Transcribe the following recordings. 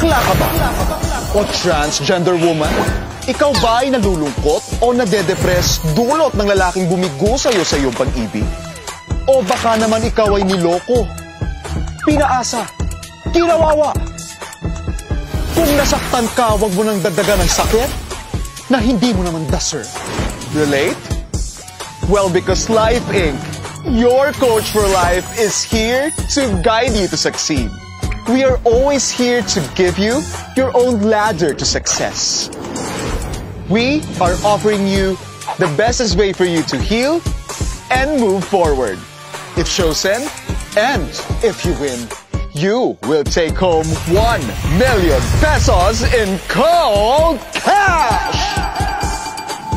Bakla ka ba? O transgender woman? Ikaw ba ay nalulungkot o nade-depress dulot ng lalaking bumigo sa'yo sa iyong pag-ibig? O baka naman ikaw ay niloko, pinaasa, kinawawa? Kung nasaktan ka, wag mo nang dagdagan ng sakit na hindi mo naman deserve. Relate? Well, because Life Inc., your coach for life, is here to guide you to succeed. We are always here to give you your own ladder to success. We are offering you the bestest way for you to heal and move forward. If chosen, and if you win, you will take home 1 million pesos in cold cash!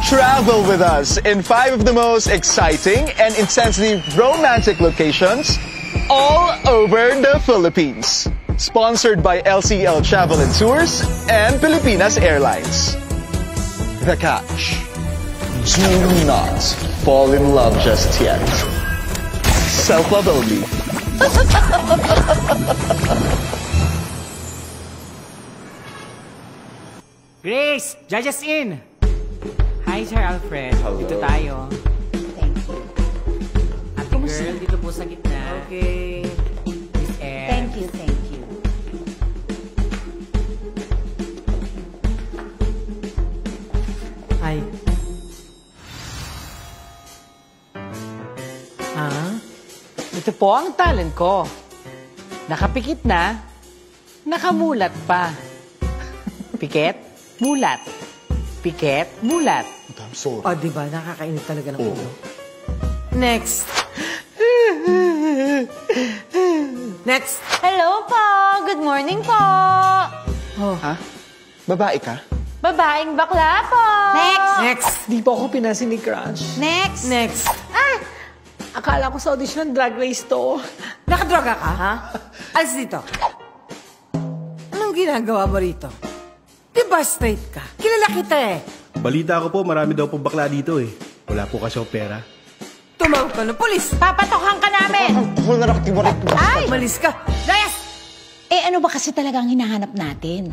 Travel with us in 5 of the most exciting and intensely romantic locations all over the Philippines. Sponsored by LCL Travel and Tours and Filipinas Airlines. The catch. Do not fall in love just yet. Self-love only. Grace, judges in. Hi, Sir Alfred. Hello. Dito tayo. Thank you. Ate girl, dito po sa gitna. Okay. Miss F. Thank you, thank you. Hi. Ah? Ito po ang talent ko. Nakapikit na, nakamulat pa. Pikit, mulat. Pikit, mulat. I'm sorry. O, diba? Nakakainit talaga ng ulo. Next. Next. Hello po! Good morning po! Oh. Ha? Babae ka? Babaeng bakla po! Next! Next. Di po ako pinansin ni Crush. Next! Next. Ah! Akala ko sa audition drag race to. Nakadroga ka, ha? Alis dito. Anong ginagawa mo rito? Di ba straight ka? Kilala kita eh. Balita ko po, marami daw po bakla dito eh. Wala po kasi akong pera. Tumawag ka ng polis. Papatokan ka namin! Wala na nakatibarik. Ay! Malis ka. Layas! Eh ano ba kasi talaga ang hinahanap natin?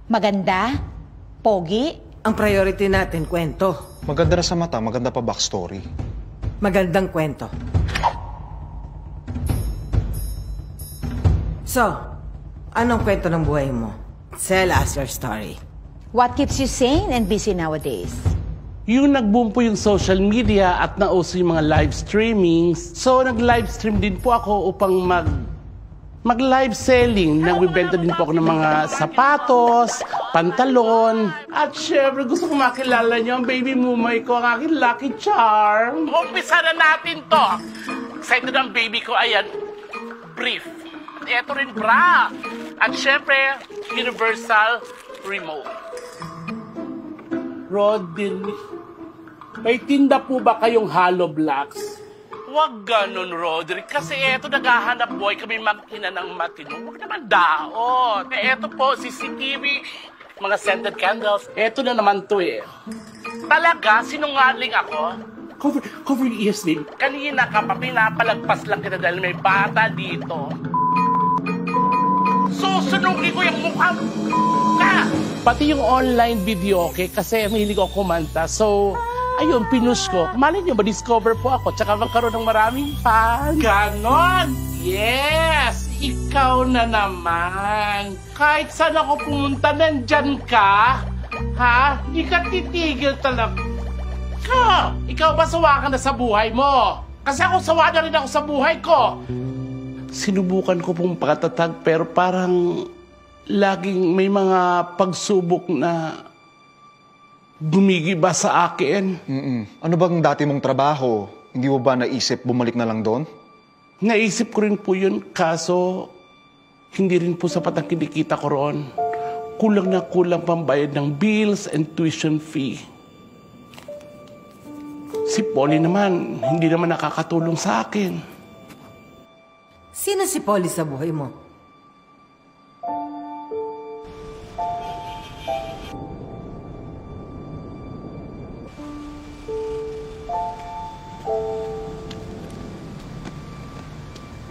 Maganda? Pogi? Ang priority natin, kwento. Maganda na sa mata, maganda pa backstory. Magandang kwento. So, anong kwento ng buhay mo? Tell us your story. What keeps you sane and busy nowadays? Yung nag-boom po yung social media at nauso yung mga live streamings. So, nag-live stream din po ako upang mag-live selling. Nagbibenta din po ako ng mga sapatos, pantalon. At syempre, gusto ko makilala niyo ang baby mumay ko, ang aking lucky charm. Umpisa na natin to. Excited ang baby ko, ayan, brief. At eto rin bra. At syempre, universal remote. Rodin, may tinda po ba kayong hollow blocks? Huwag ganun, Roderick. Kasi eto, naghahanap boy kami makina ng matino. Huwag naman daot. Eto po, CCTV, mga scented candles. Eto na naman to eh. Talaga, sinungaling ako? Cover your ears, din. Kanina ka pa, pinapalagpas lang kita dahil may bata dito. Susunugin ko yung mukha mo. Pati yung online video, okay? Kasi mahilig ako kumanta. So, ayun, pinush ko. Malay niyo, ma-discover po ako. Tsaka magkaroon ng maraming fans. Ganon! Yes! Ikaw na naman. Kahit saan ako pumunta, nandyan ka. Ha? Di ka titigil talaga. Ikaw ba sawa ka na sa buhay mo? Kasi ako sawa na rin ako sa buhay ko. Sinubukan ko pong pakatatag pero parang laging may mga pagsubok na gumigiba sa akin. Ano bang dati mong trabaho? Hindi mo ba naisip bumalik na lang doon? Naisip ko rin po yun, kaso hindi rin po sapat ang kinikita ko roon. Kulang na kulang pambayad ng bills and tuition fee. Si Polly naman, hindi naman nakakatulong sa akin. Sino si Polly sa buhay mo?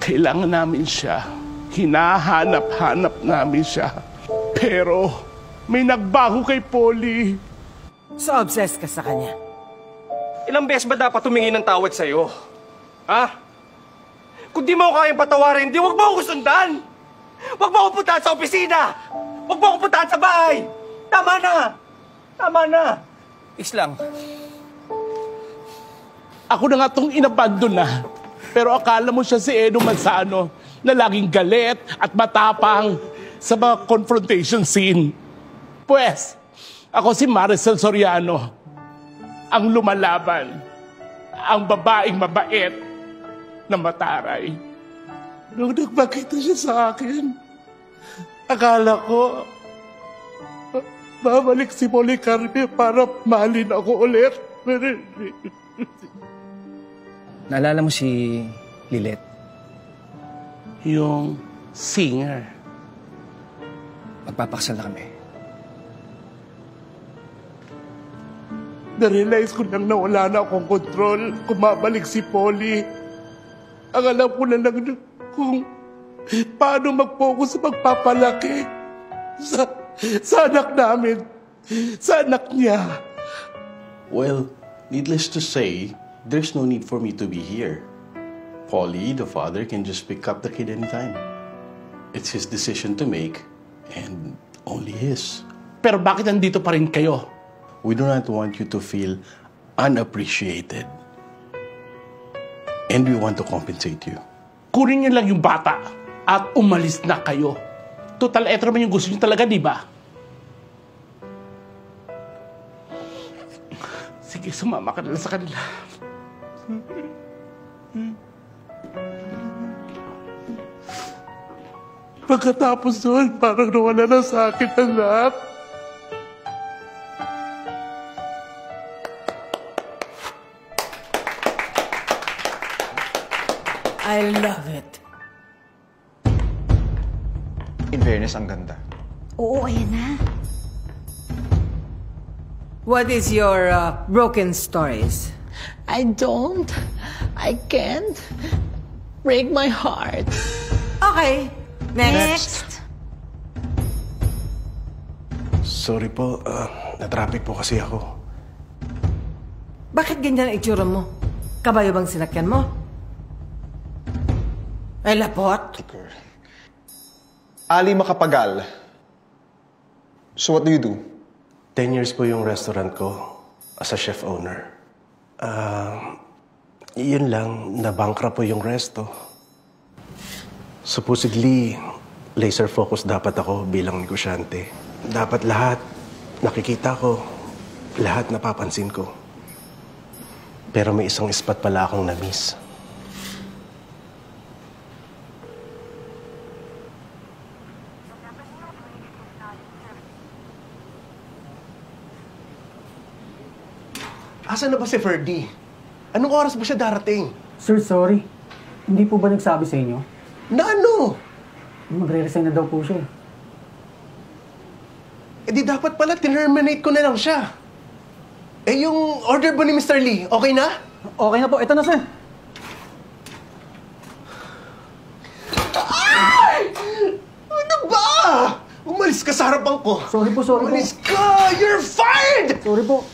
Kailangan namin siya. Hinahanap-hanap namin siya. Pero may nagbago kay Polly. So obsessed ka sa kanya. Ilang beses ba dapat humingi ng tawad sa'yo? Ha? Kung di mo ako kayang patawarin, di wag mo ako sundan! Wag mo ako puntahan sa opisina! Wag mo ako puntahan sa bahay! Tama na! Tama na! Islang. Ako na nga itong inabandon na. Pero akala mo siya si Edo Manzano na laging galit at matapang sa mga confrontation scene. Pues, ako si Maricel Soriano, ang lumalaban, ang babaeng mabait na mataray. Nung nagpakita siya sa akin, akala ko babalik si Policarpio para mahalin ako ulit. Naalala mo si Lilet? Yung singer. Magpapakasal na kami. Na-realize ko lang na wala na akong kontrol kung mabalik si Polly. Ang alam ko na lang kung paano mag-focus sa pagpapalaki sa anak namin, sa anak niya. Well, needless to say, there's no need for me to be here. Polly, the father, can just pick up the kid anytime. It's his decision to make, and only his. Pero bakit nandito pa rin kayo? We do not want you to feel unappreciated. And we want to compensate you. Kunin niyo lang yung bata at umalis na kayo. Total, eto naman yung gusto niyo talaga, di ba? Sige, sumama ka na lang sa kanila. Pagkatapos doon, parang nawala na sa akin ang lahat. I love it. In fairness, ang ganda. Oo, ayan na. What is your broken stories? I can't. Break my heart. Okay, next. Sorry po, na-traffic po kasi ako. Bakit ganyan ang itsura mo? Kabayo bang sinakyan mo? Ay, lapot? Ali Makapagal. So what do you do? 10 years po yung restaurant ko as a chef owner. Yun lang, nabankrupt po yung resto. Supposedly, laser focus dapat ako bilang negosyante. Dapat lahat nakikita ko, lahat napapansin ko. Pero may isang spot pala akong na-miss. Asan na ba si Ferdy? Anong oras ba siya darating? Sir, sorry. Hindi po ba nagsabi sa inyo? Na ano? Magre-resign na daw po siya. Eh di dapat pala terminate ko na lang siya. Eh yung order ba ni Mr. Lee, okay na? Okay na po. Ito na, sir. Ay! Ano ba? Umalis ka sa harapan ko. Sorry po, sorry Umalis po. ka! You're fired! Sorry po.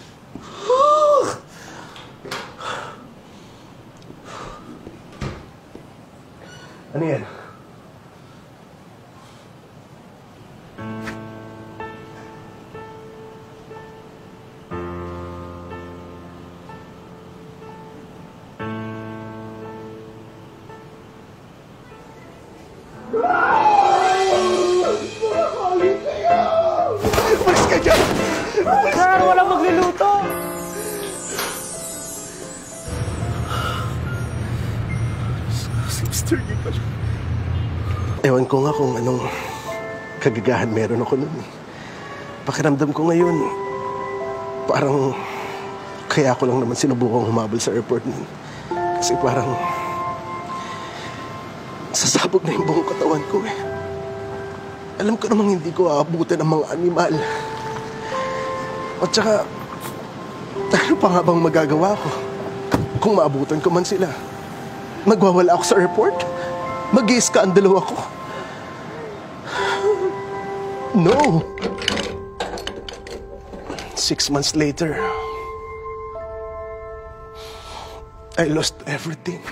Ano yan? Umalis ka dyan! Sir, walang magluluto. Si Mr. Lee pala. Ewan ko nga kung anong kagagahan meron ako nun. Pakiramdam ko ngayon, parang kaya ko lang naman sinubukang humabol sa airport nun. Kasi parang sasabog na yung buong katawan ko eh. Alam ko namang hindi ko aabutan ng mga animal. At saka, ano pa nga bang magagawa ko? Kung maabutan ko man sila, magwawala ako sa airport? Mag-i-skandalo ako? No! 6 months later, I lost everything.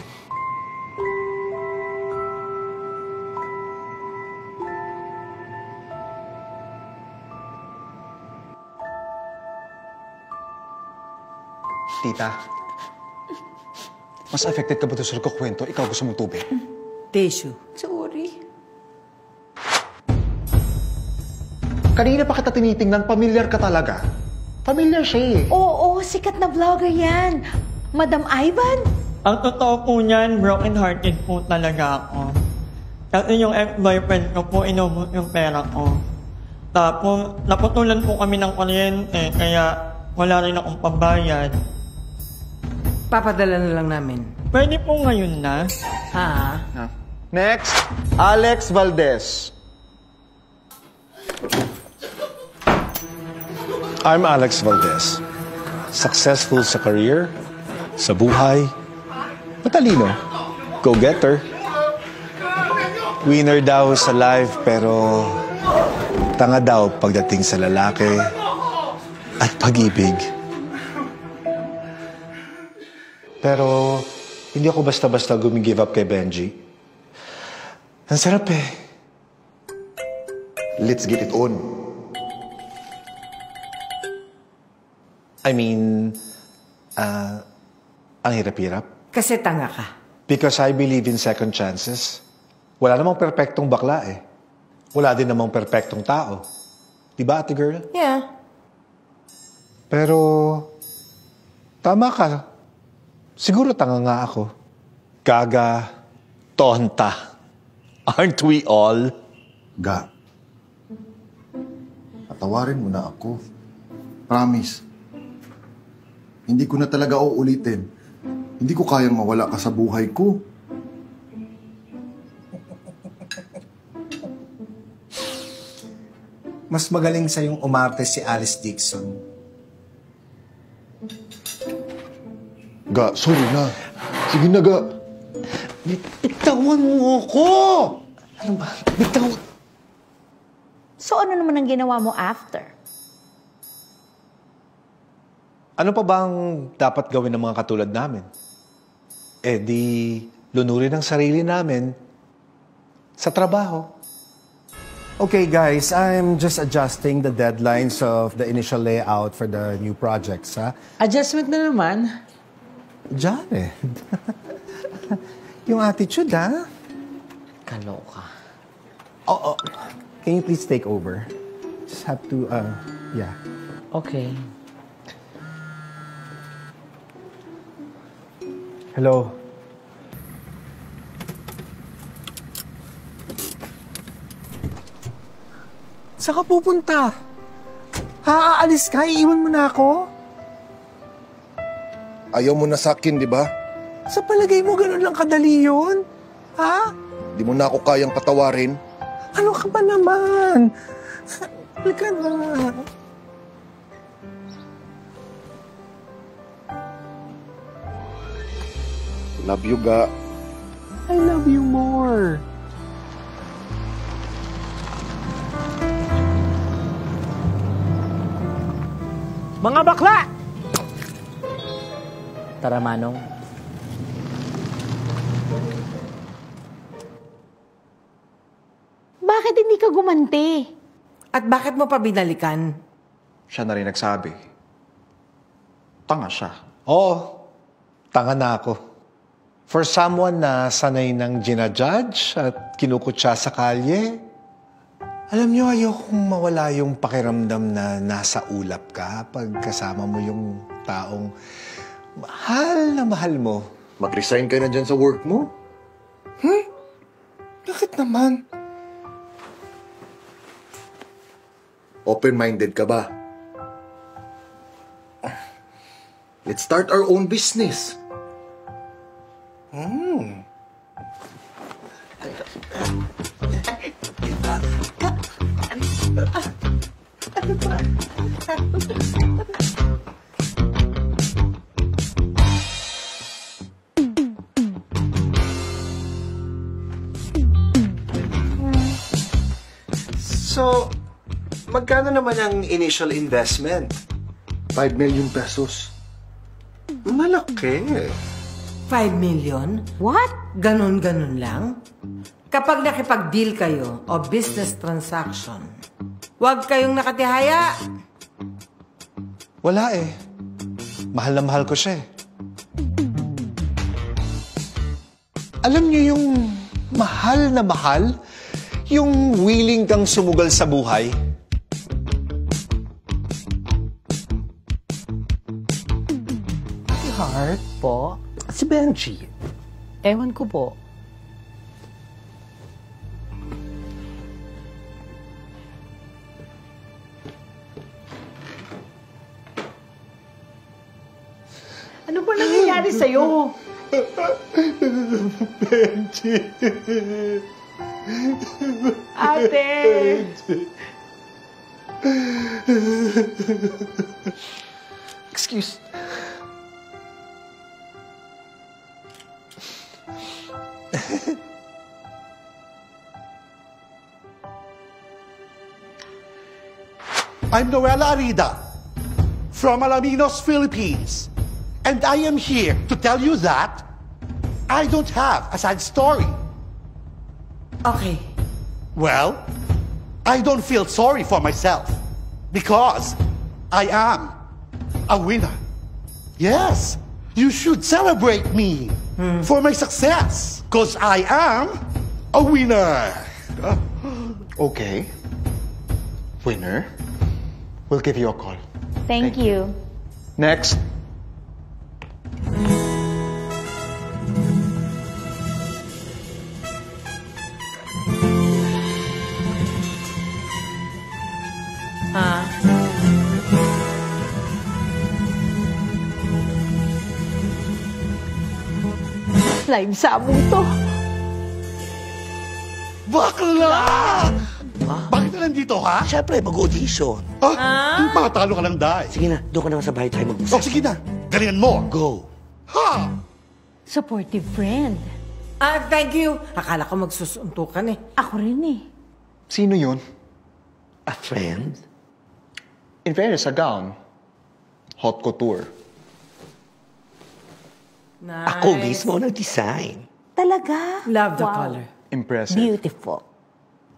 Tita, mas affected ka ba doon sa nagkukwento? Ikaw gusto mong tubig? Tissue. Sorry. Kanina pa kita tinitingnan, familiar ka talaga. Familiar siya eh. Oo, sikat na vlogger yan. Madam Ivan? Ang totoo po niyan, broken-hearted po talaga ako. Kasi yung ex-boyfriend ko po, inubos yung pera ko. Tapos, naputulan po kami ng kuryente, kaya wala rin akong pambayad. Papadala na lang namin. Pwede po ngayon na. Ha? Next, Alex Valdez. I'm Alex Valdez. Successful sa career, sa buhay, matalino, go-getter. Winner daw sa life pero tanga daw pagdating sa lalaki at pag-ibig. Pero hindi ako basta-basta gumigive up kay Benji. Ang sarap eh. Let's get it on. I mean, ang hirap-hirap. Kasi tanga ka. Because I believe in second chances. Wala namang perpektong bakla eh. Wala din namang perpektong tao. Diba, ate girl? Yeah. Pero, tama ka. Siguro tanga nga ako. Gaga, tonta. Aren't we all? Ga, patawarin mo na ako. Promise. Hindi ko na talaga uulitin. Hindi ko kayang mawala ka sa buhay ko. Mas magaling sa yung umarte si Alice Dixon. Ga, sorry na. Sige na, Ga. Bitawan mo ako! Ano ba? Bitawan. So ano naman ang ginawa mo after? Ano pa bang dapat gawin ng mga katulad namin? Eh di, lunurin ang sarili namin sa trabaho. Okay guys, I'm just adjusting the deadlines of the initial layout for the new projects, ha? Adjustment na naman. Jared. Yung attitude, ha? Kaloka. Oh. Can you please take over? Just have to, yeah. Okay. Hello. Saan ka pupunta? Aalis ka? Iiwan mo na ako? Ayaw mo na sa akin, di ba? Sa palagay mo, ganun lang kadali yun? Ha? Di mo na ako kayang patawarin. Ano ka ba naman? Halika na. Love you, Ga. I love you more. Mga bakla! Tara, Manong. Bakit hindi ka gumanti? At bakit mo pa binalikan? Siya na rin nagsabi. Tanga siya. Oo, tanga na ako. For someone na sanay ng ginajudge at kinukutsa sa kalye, alam niyo, ayokong mawala yung pakiramdam na nasa ulap ka pag kasama mo yung taong mahal na mahal mo. Mag-resign ka na dyan sa work mo? Bakit naman? Open-minded ka ba? Let's start our own business. So, Magkano naman ang initial investment? 5 million pesos. Malaki. 5 million? What? Ganon-ganon lang? Kapag nakipag-deal kayo o business transaction, huwag kayong nakatihaya. Wala eh. Mahal na mahal ko siya eh. Alam niyo yung mahal na mahal? Yung willing kang sumugal sa buhay? Heart po? Si Benji. Ewan ko po. Ano ba nangyayari sa'yo? Benji. Ate! Excuse. I'm Noela Arida from Alaminos, Philippines. And I am here to tell you that I don't have a sad story. Okay. Well, I don't feel sorry for myself because I am a winner. Yes, you should celebrate me for my success because I am a winner. Okay. Winner. We'll give you a call. Thank you. Next. Live sabong to. Bakla! Bakit ka nandito, ha? Siyempre, mag-audition. Matalo ka lang, Day. Sige na, doon ka naman sa bahay tayo mag-usap. Oh, sige na. Galingan mo. Go. Ha! Supportive friend. Thank you. Akala ko magsusuntukan eh. Ako rin eh. Sino yun? A friend? In fairness, a gown. Haute couture. Nice. Ako mismo nag-design. Talaga? Love the Wow. color. Impressive. Beautiful.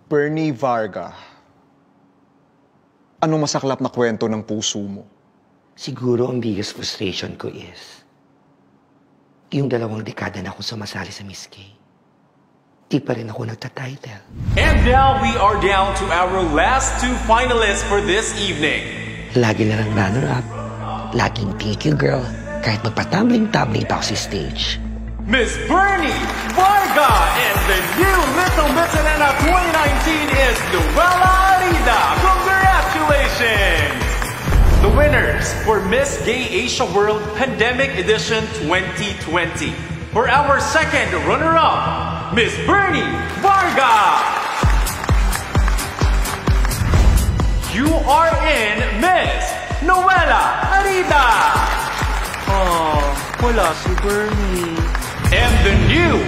Bernie Varga. Anong masaklap na kwento ng puso mo? Siguro ang biggest frustration ko is yung 2 dekada na ako sumasali sa Miss K. Di pa rin ako nagta-title. And now we are down to our last 2 finalists for this evening. Lagi na lang runner-up. Laging thank you, girl. Kahit magpatumbling-tumbling pa ako sa stage. Miss Bernie Varga and the new Little Miss Atlanta 2019 is Noela Arida. Congratulations! The winners for Miss Gay Asia World Pandemic Edition 2020. For our second runner-up, Miss Bernie Varga. You are in Miss Noela Arida. Oh, wala si Bernie. And the new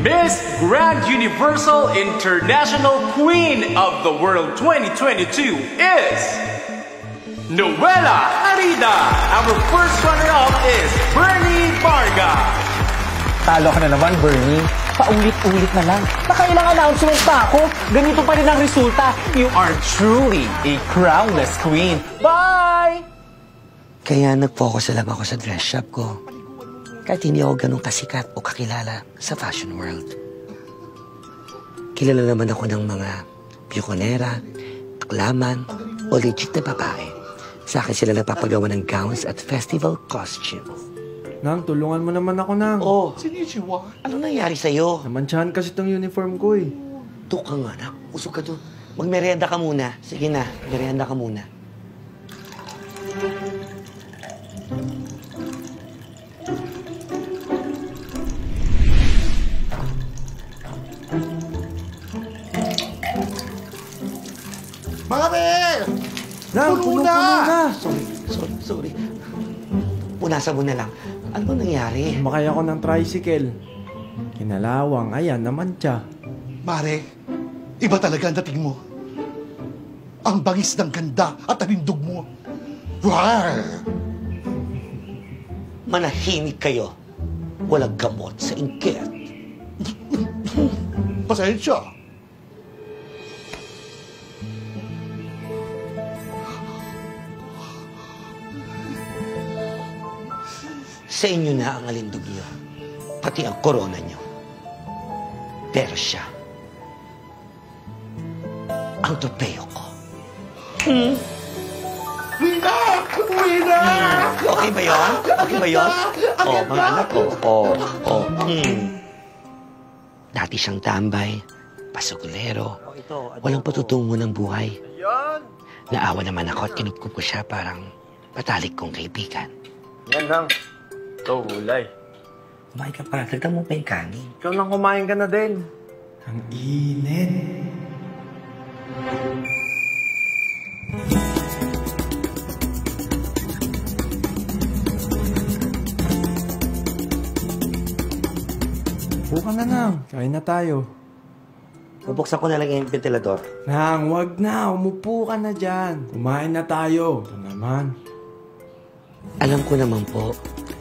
Miss Grand Universal International Queen of the World 2022 is Noela Arida. Our first runner-up is Bernie Varga. Talo ka na naman, Bernie. Paulit-ulit na lang. Baka ilang announcement pa ako. Ganito pa rin ang resulta. You are truly a crownless queen. Bye! Kaya nag-focus na lang ako sa dress shop ko. Kahit hindi ako ganun kasikat o kakilala sa fashion world. Kilala naman ako ng mga bukonera, aklaman, o legit na babae. Sa akin sila nagpapagawa ng gowns at festival costumes. Nang, tulungan mo naman ako, Nang. Oh. Sinichiwa. Ano nangyari sa'yo? Namantsahan kasi itong uniform ko eh. Tuk ka nga, Nak. Usog ka doon. Magmerienda ka muna. Sige na, merienda ka muna. Mare! Nang, puno na! Sorry. Punasan mo na lang. Ano ba nangyari? Sumakay ako ng tricycle. Kinalawang, ayan, naman siya. Mare, iba talaga ang dating mo. Ang bangis ng ganda at alindog mo. Rawr! Manahimik kayo. Walang gamot sa inggit. Pasensya. Sa inyo na ang alindog niyo. Pati ang korona niyo. Pero siya, ang tropeo ko. Wina! Okay ba yun? Okay ba yun? Oh, mga anak ko. Dati siyang tambay, pasugulero, walang patutungo ng buhay. Naawa naman ako at kinupkup ko siya parang patalik kong kaibigan. Yan lang. Ito, gulay. Kumain ka pa. Tagda mo pa yung kanin. Ikaw nang kumain ka na din. Ang init. Buka na nang. Kain na tayo. Bubuksan ko na lang yung ventilador. Nang, wag na. Umupo ka na dyan. Kumain na tayo. Ito naman. Alam ko naman po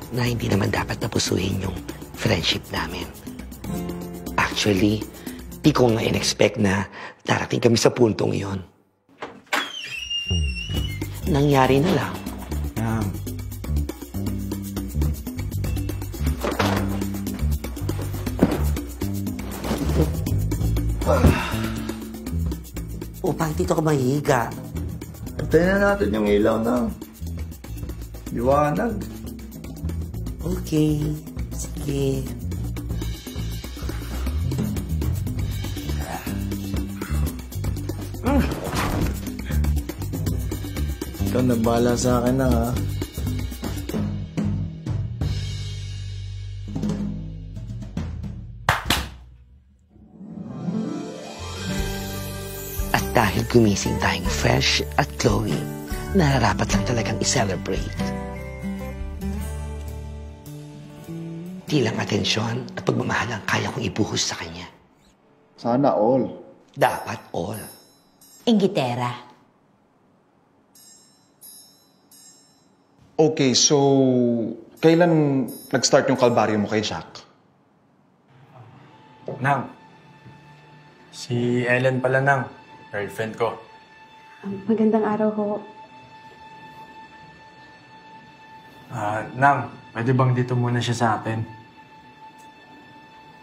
na hindi naman dapat napusuhin yung friendship namin. Actually, di ko nga in-expect na darating kami sa puntong iyon. Nangyari na lang. Upang dito ka mahihiga. Antayin na natin yung ilaw na. Liwanag. Okay. Sige. Ikaw na bahala sa akin na, ha? At dahil gumising tayong fresh at glowing, nararapat lang talagang i-celebrate. Di lang atensyon at pagmamahal ang kaya kong ibuhos sa kanya. Sana all. Dapat all. Inggitera. Okay, so kailan nag-start yung kalbaryo mo kay Jack? Nang, si Ellen pala, Nang. Girlfriend ko. Magandang araw ho. Nang, pwede bang dito muna siya sa atin?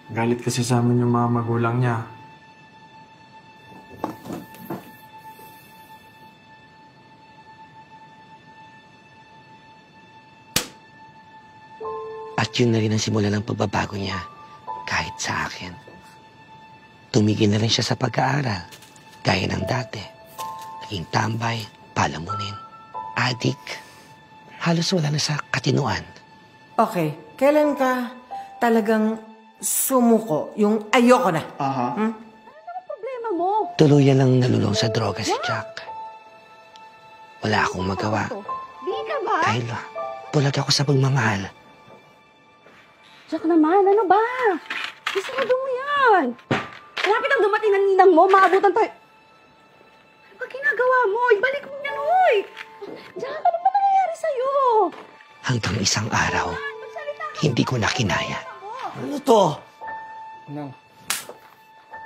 Galit kasi sa amin yung mga magulang niya. At yun na rin ang simula ng pagbabago niya, kahit sa akin. Tumigil na rin siya sa pag-aaral, gaya ng dati. Naging tambay, palamunin, adik. Halos wala na sa katinuan. Okay, kailan ka talagang sumuko? Yung ayoko na. Problema mo. Tuluyan lang nalulong sa droga si Jack. Wala akong magawa. Di ka ba? Dahil bulag ako sa pagmamahal. Jack naman, ano ba? Isarado mo yan. Malapit ang dumating ng ninang mo, maabutan tayo. Ano ba ginagawa mo? Ibalik mo yan, hoy! Jack, ano ba nangyayari sa'yo? Hanggang isang araw, hindi ko na kinaya. Ano to? Nang.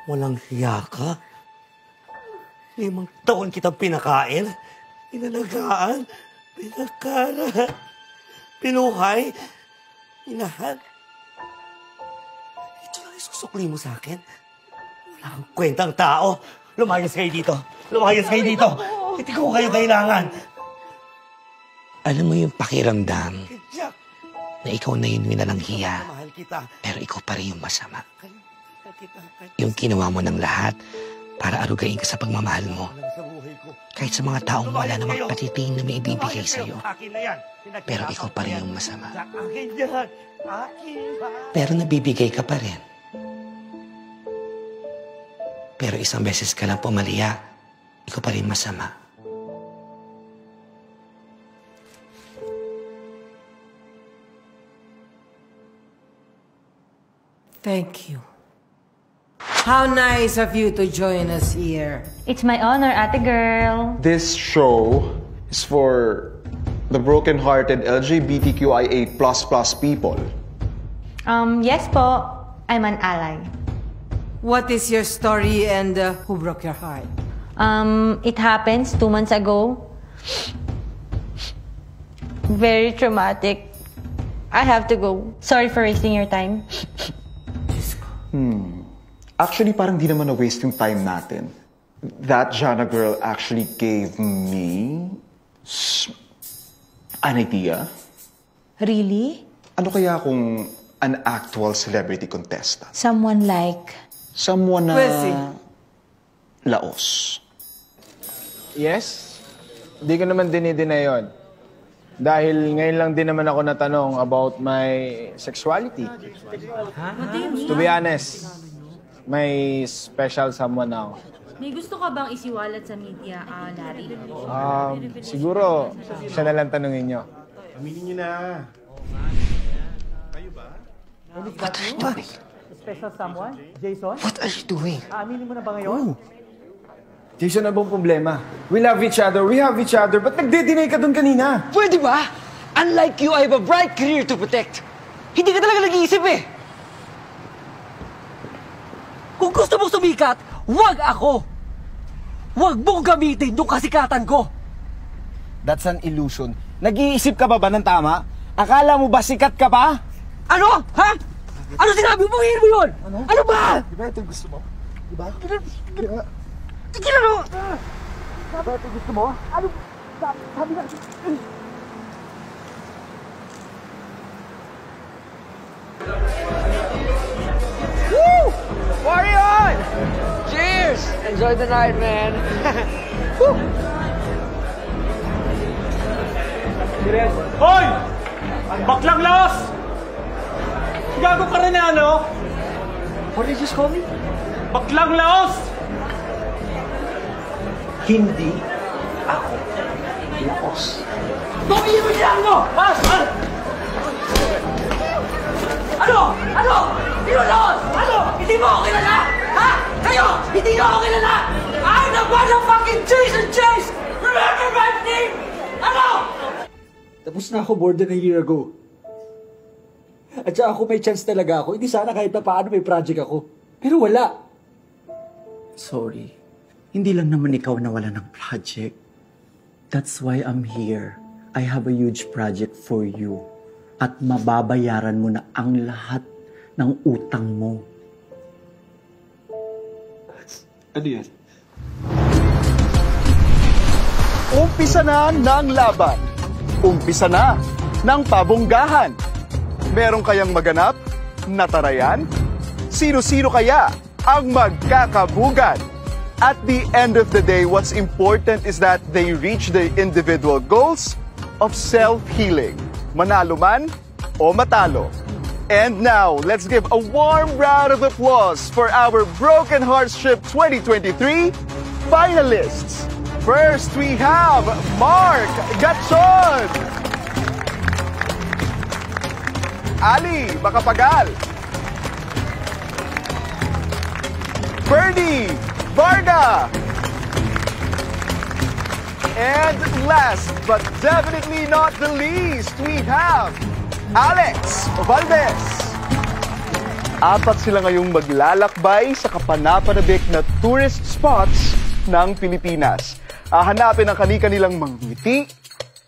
Walang hiya ka? 5 taon kitang pinakain, pinalagaan, pinakara, pinuhay, inahan. Ito lang isusukli mo sa akin? Wala kang kwentang tao. Lumayas kayo dito. Lumayas kayo dito. Hindi ko kayo kailangan. Alam mo yung pakiramdam na ikaw na yung winalang hiya, pero ikaw pa rin yung masama. Yung ginawa mo ng lahat para arugain ka sa pagmamahal mo. Kahit sa mga taong wala namang patiting na may ibibigay sa'yo. Pero ikaw pa rin yung masama. Pero nabibigay ka pa rin. Pero isang beses ka lang pumaliya, ikaw pa rin masama. Thank you. How nice of you to join us here. It's my honor, ate girl. This show is for the broken-hearted LGBTQIA++ people. Yes po. I'm an ally. What is your story and who broke your heart? It happens 2 months ago. Very traumatic. I have to go. Sorry for wasting your time. Actually, parang di naman na-waste yung time natin. That Jana girl actually gave me an idea. Really? Ano kaya kung an actual celebrity contestant? Someone like... Someone na... We'll Laos. Yes? Di ko naman dinideny yun. Dahil ngayon lang din naman ako natanong about my sexuality. To be honest, may special someone now. May gusto ka bang isiwalat sa media, Larry? Siguro, siya na lang tanungin nyo. Aminin nyo na. What are you doing? Special someone? Jason? What are you doing? Aaminin mo na ba ngayon? Jason, ano bang problema? We love each other, we have each other, ba't nagde-deny ka dun kanina? Pwede ba? Unlike you, I have a bright career to protect. Hindi ka talaga nag-iisip eh. Kung gusto mong sumikat, wag ako! Wag mong gamitin yung kasikatan ko! That's an illusion. Nag-iisip ka ba ng tama? Akala mo ba sikat ka pa? Ano? Ha? Ano sinabi mo? Hihir mo yun? Ano ba? Di ba ito gusto mo? Di ba? Tigil ano? Di ba ito gusto mo? Ano? Sabi na... Woo! Party on! Cheers! Enjoy the night, man. Woo! Hoy! Baklang Laos! Gago ka rin ano? What did you just call me? Baklang Laos! Hindi ako Laos. Bakit mo siya mo? Ano? Ano? Sino Laos? Ano? Hindi mo ako kilala? Ha? Kayo? Hindi mo ako kilala? I'm the motherfucking Jason Chase! Remember my name? Ano? Tapos na ako more than a year ago. At saka ako may chance talaga ako. Hindi sana kahit na paano may project ako. Pero wala. Sorry. Hindi lang naman ikaw nawala ng project. That's why I'm here. I have a huge project for you. At mababayaran mo na ang lahat ng utang mo. Ano yan? Umpisa na ng laban. Umpisa na ng pabonggahan. Meron kayang maganap na tarayan? Sino-sino kaya ang magkakabugan? At the end of the day, what's important is that they reach the individual goals of self-healing. Manalo man o matalo. And now, let's give a warm round of applause for our Broken Hearts Trip 2023 finalists. First, we have Mark Gatchon, Ali Macapagal, Bernie Varga, and last but definitely not the least, we have Alex Valdez. Apat sila ngayong maglalakbay sa kapanapanabik na tourist spots ng Pilipinas. Hahanapin ang kani-kanilang mga ngiti,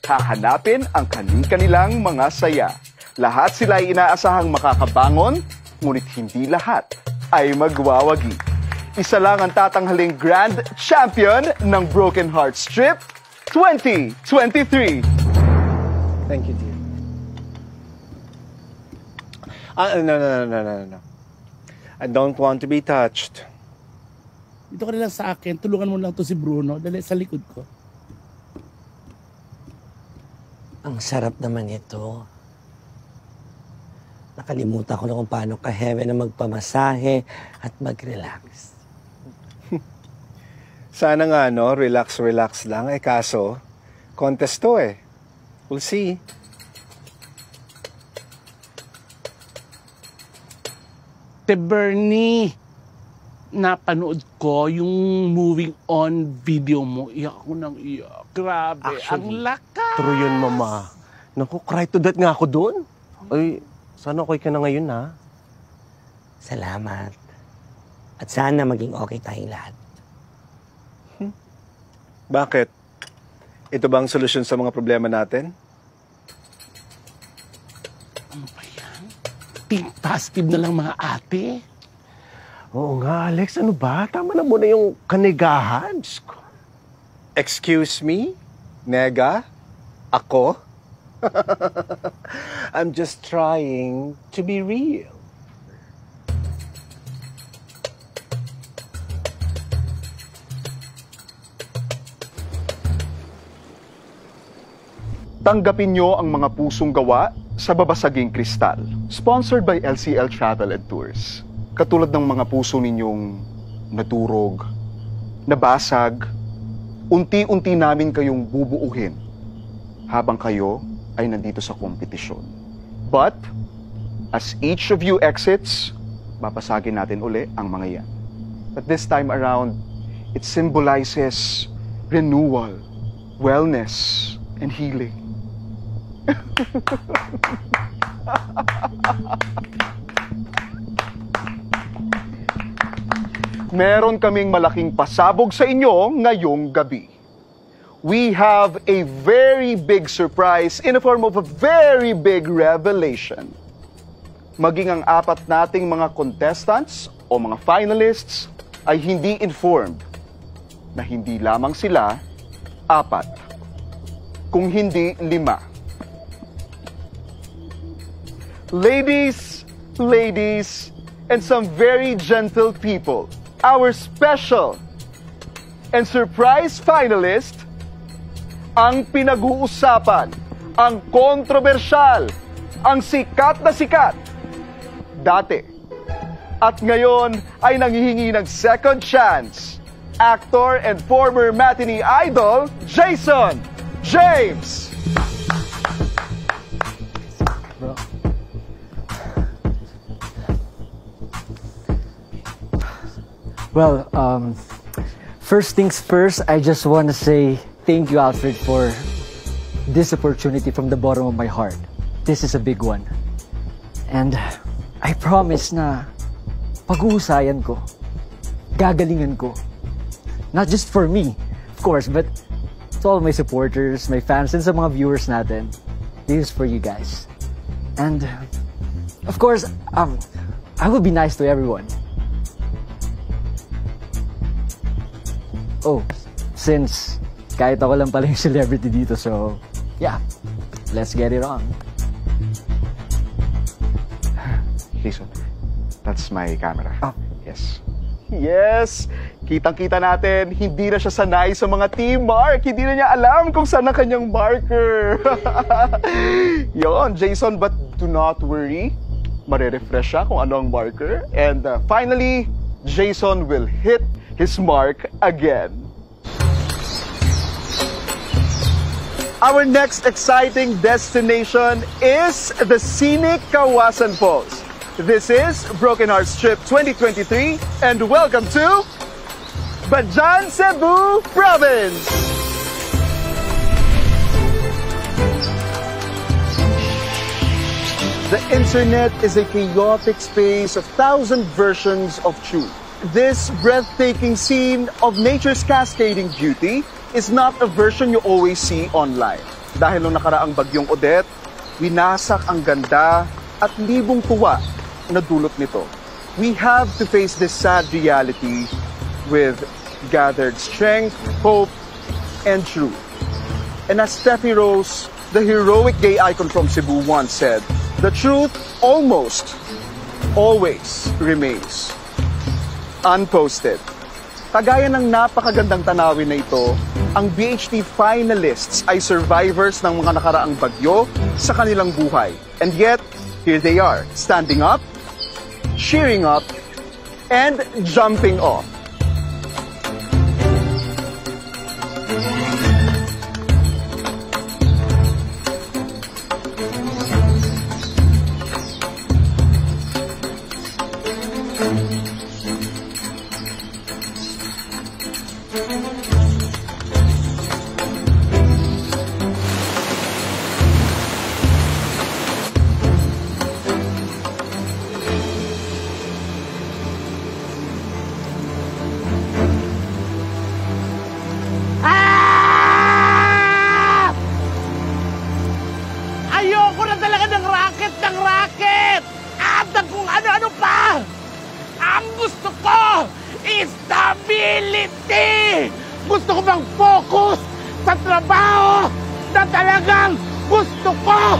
hahanapin ang kani-kanilang mga saya. Lahat sila ay inaasahang makakabangon, ngunit hindi lahat ay magwawagi. Isa lang ang tatanghaling Grand Champion ng Broken Hearts Trip 2023. Thank you, dear. No. I don't want to be touched. Dito ka na lang sa akin. Tulungan mo lang to si Bruno. Dali sa likod ko. Ang sarap naman ito. Nakalimutan ko na kung paano ka-heaven na magpamasahe at mag-relax. Sana nga, no? Relax lang. Eh, kaso, contest to eh. We'll see. Te Bernie, napanood ko yung moving on video mo. Iyak ako ng iyak. Grabe, Actually, ang lakas. True yun, Mama. Naku, cry to death nga ako doon. Ay, sana okay ka na ngayon, ha? Salamat. At sana maging okay tayong lahat. Bakit? Ito ba ang solusyon sa mga problema natin? Ano ba yan? Think positive na lang mga ate. Oo nga, Alex. Ano ba? Tama na muna yung kanigahan. Excuse me? Nega? Ako? I'm just trying to be real. Tanggapin nyo ang mga pusong gawa sa babasaging kristal. Sponsored by LCL Travel and Tours. Katulad ng mga puso ninyong naturog, nabasag, unti-unti namin kayong bubuuhin habang kayo ay nandito sa kompetisyon. But, as each of you exits, babasagin natin uli ang mga yan. But this time around, it symbolizes renewal, wellness, and healing. Meron kaming malaking pasabog sa inyo ngayong gabi. We have a very big surprise in the form of a very big revelation. Maging ang apat nating mga contestants o mga finalists ay hindi informed na hindi lamang sila apat, kung hindi 5. Ladies, and some very gentle people, our special and surprise finalist, ang pinag-uusapan, ang kontrobersyal, ang sikat na sikat, dati. At ngayon ay nanghihingi ng second chance, actor and former matinee idol, Jason James! Well, first things first, I just want to say thank you, Alfred, for this opportunity from the bottom of my heart. This is a big one. And I promise na pag-uusayan ko, gagalingan ko. Not just for me, of course, but to all my supporters, my fans, and sa mga viewers natin. This is for you guys. And, of course, I will be nice to everyone. Oh, since kahit ako lang pala yung celebrity dito, so yeah, let's get it on. Jason, that's my camera. Yes. Yes! Kitang-kita natin, hindi na siya sanay sa mga team mark. Hindi na niya alam kung saan ang kanyang marker. Yon, Jason, but do not worry. Marerefresh siya kung ano ang marker. And finally, Jason will hit his mark again. Our next exciting destination is the scenic Kawasan Falls. This is Broken Hearts Trip 2023, and welcome to Bajan, Cebu Province! The internet is a chaotic space of 1,000 versions of truth. This breathtaking scene of nature's cascading beauty is not a version you always see online. Dahil nung nakaraang bagyong Odette, winasak ang ganda at libong tuwa na dulot nito. We have to face this sad reality with gathered strength, hope, and truth. And as Steffi Rose, the heroic gay icon from Cebu, once said, the truth almost always remains unposted. Kagaya ng napakagandang tanawin na ito, ang BHT finalists ay survivors ng mga nakaraang bagyo sa kanilang buhay. And yet, here they are, standing up, cheering up, and jumping off. Ayoko na talaga ng racket! At kung ano-ano pa! Ang gusto ko is stability! Gusto ko bang focus sa trabaho na talagang gusto ko!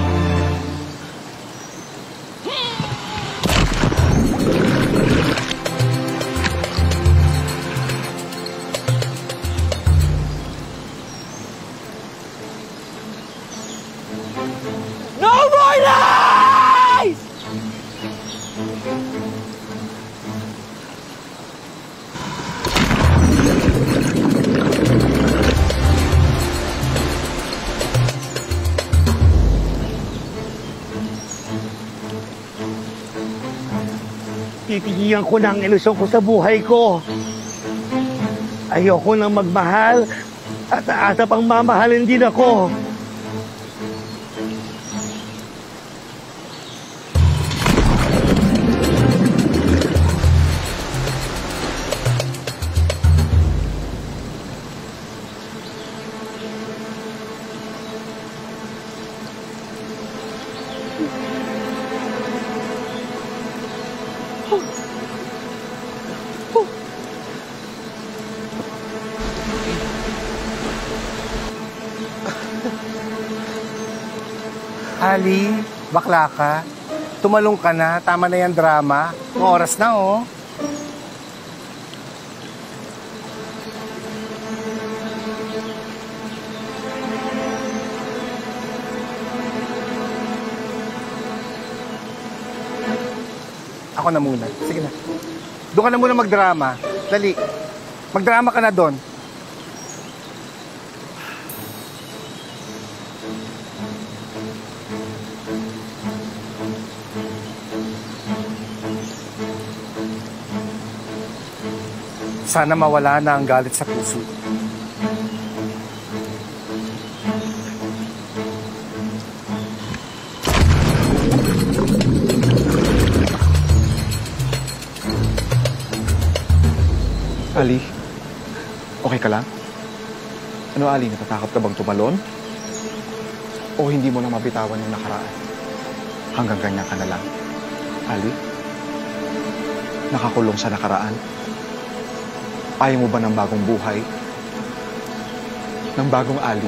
No more lies! Titigilan ko na ang ilusyon ko sa buhay ko. Ayoko nang magmahal at aasa pang mamahalin din ako. Ali, bakla ka. Tumalong ka na. Tama na yung drama. Ang oras na, oh. Ako na muna. Sige na. Doon ka na muna magdrama. Dali. Magdrama ka na doon. Sana mawala na ang galit sa puso. Ali, okay ka lang? Ano, Ali, natatakot ka bang tumalon? O hindi mo na mabitawan yung nakaraan? Hanggang ganyan ka na lang? Ali, nakakulong sa nakaraan? Ayaw mo ba ng bagong buhay? Ng bagong Ali?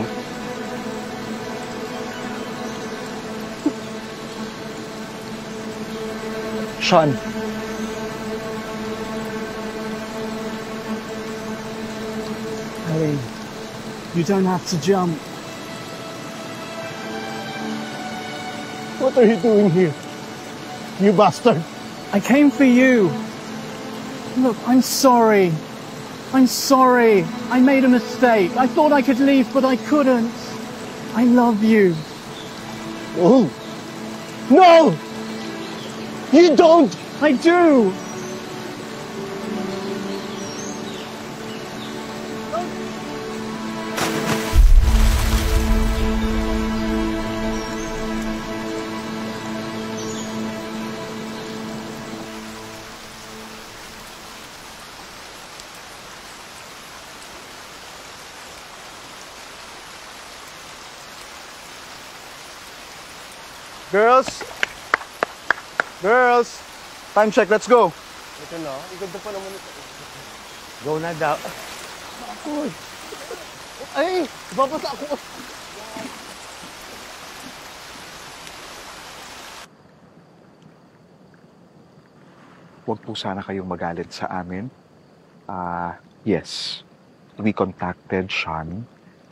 Sean. Ali, you don't have to jump. What are you doing here? You bastard! I came for you. Look, I'm sorry. I'm sorry. I made a mistake. I thought I could leave, but I couldn't. I love you. Oh. No! You don't! I do! Girls! Time check, let's go! Ito na, ang ganda pa naman ito. Go na daw. Uy! Ay! Babasa ako! Huwag po sana kayong magalit sa amin. Yes, we contacted Sean,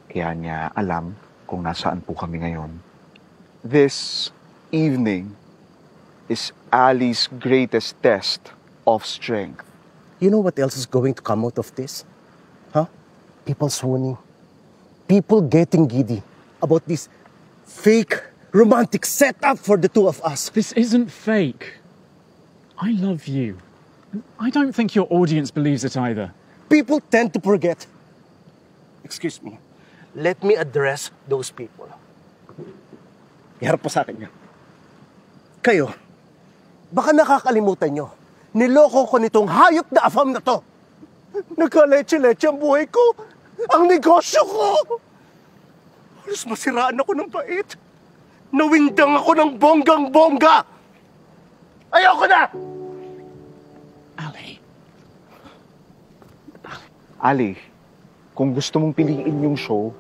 kaya niya alam kung nasaan po kami ngayon. This evening is Ali's greatest test of strength. You know what else is going to come out of this? Huh? People swooning. People getting giddy about this fake romantic setup for the two of us. This isn't fake. I love you. I don't think your audience believes it either. People tend to forget Excuse me. Let me address those people. Iharap po sa akin yan. Kayo, baka nakakalimutan nyo. Niloko ko nitong hayop na afam na to. Nagka-leche-leche ang buhay ko. Ang negosyo ko. Halos masiraan ako ng bait. Nawindang ako ng bonggang-bongga. Ayoko na! Ali, kung gusto mong piliin yung show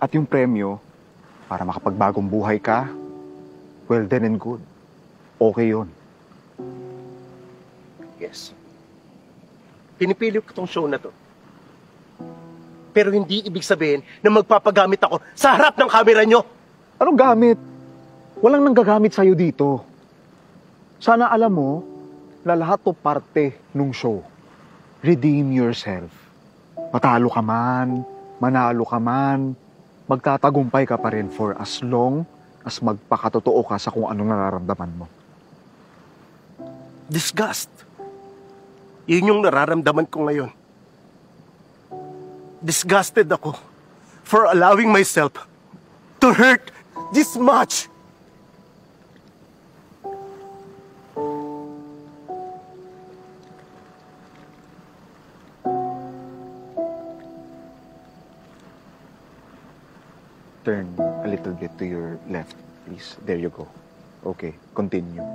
at yung premyo para makapagbagong buhay ka, well then and good. Okay yun. Yes. Pinipili ko tong show na to. Pero hindi ibig sabihin na magpapagamit ako sa harap ng kamera nyo. Anong gamit? Walang nanggagamit sa'yo dito. Sana alam mo na lahat to parte nung show. Redeem yourself. Matalo ka man, manalo ka man, magtatagumpay ka pa rin for as long as magpakatotoo ka sa kung anong nararamdaman mo. Disgust. Yun yung nararamdaman ko ngayon. Disgusted ako for allowing myself to hurt this much. Turn a little bit to your left, please. There you go. Okay, continue.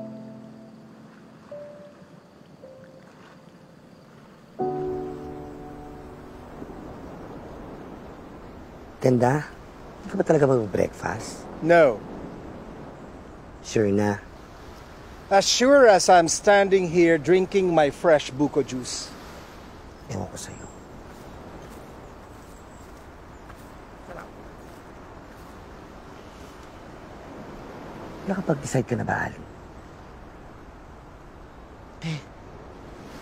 Ganda, hindi ka ba talaga mag-breakfast? No. Sure na. As sure as I'm standing here drinking my fresh buko juice. Ewan ko sa'yo. Nakapag-decide ka na ba, Ali?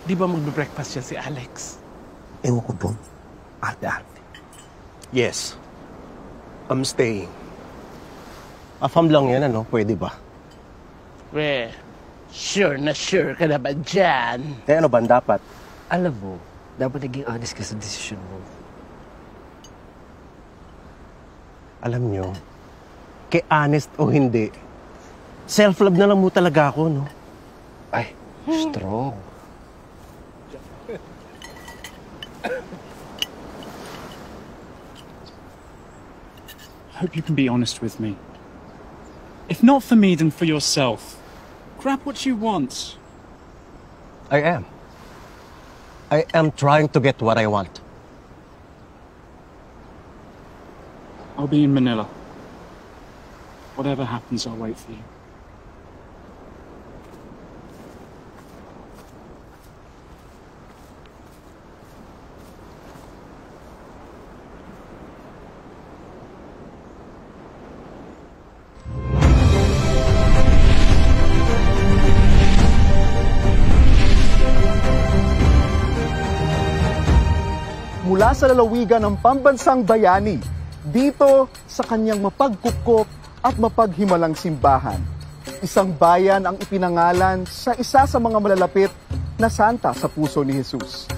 Di ba magbe-breakfast siya si Alex? Ewan ko, Bon. Ate. Yes. I'm staying. Afam lang yan, ano? Pwede ba? Sure na sure ka na ba dyan? Ano ba dapat? Alam mo, dapat naging honest ka sa desisyon mo. Alam nyo, kay honest o hindi, self-love na lang mo talaga ako, no? Ay, strong. I hope you can be honest with me. If not for me, then for yourself. Grab what you want. I am. I am trying to get what I want. I'll be in Manila. Whatever happens, I'll wait for you. Mula sa lalawigan ng pambansang bayani, dito sa kanyang mapagkupkop at mapaghimalang simbahan. Isang bayan ang ipinangalan sa isa sa mga malalapit na santa sa puso ni Jesus.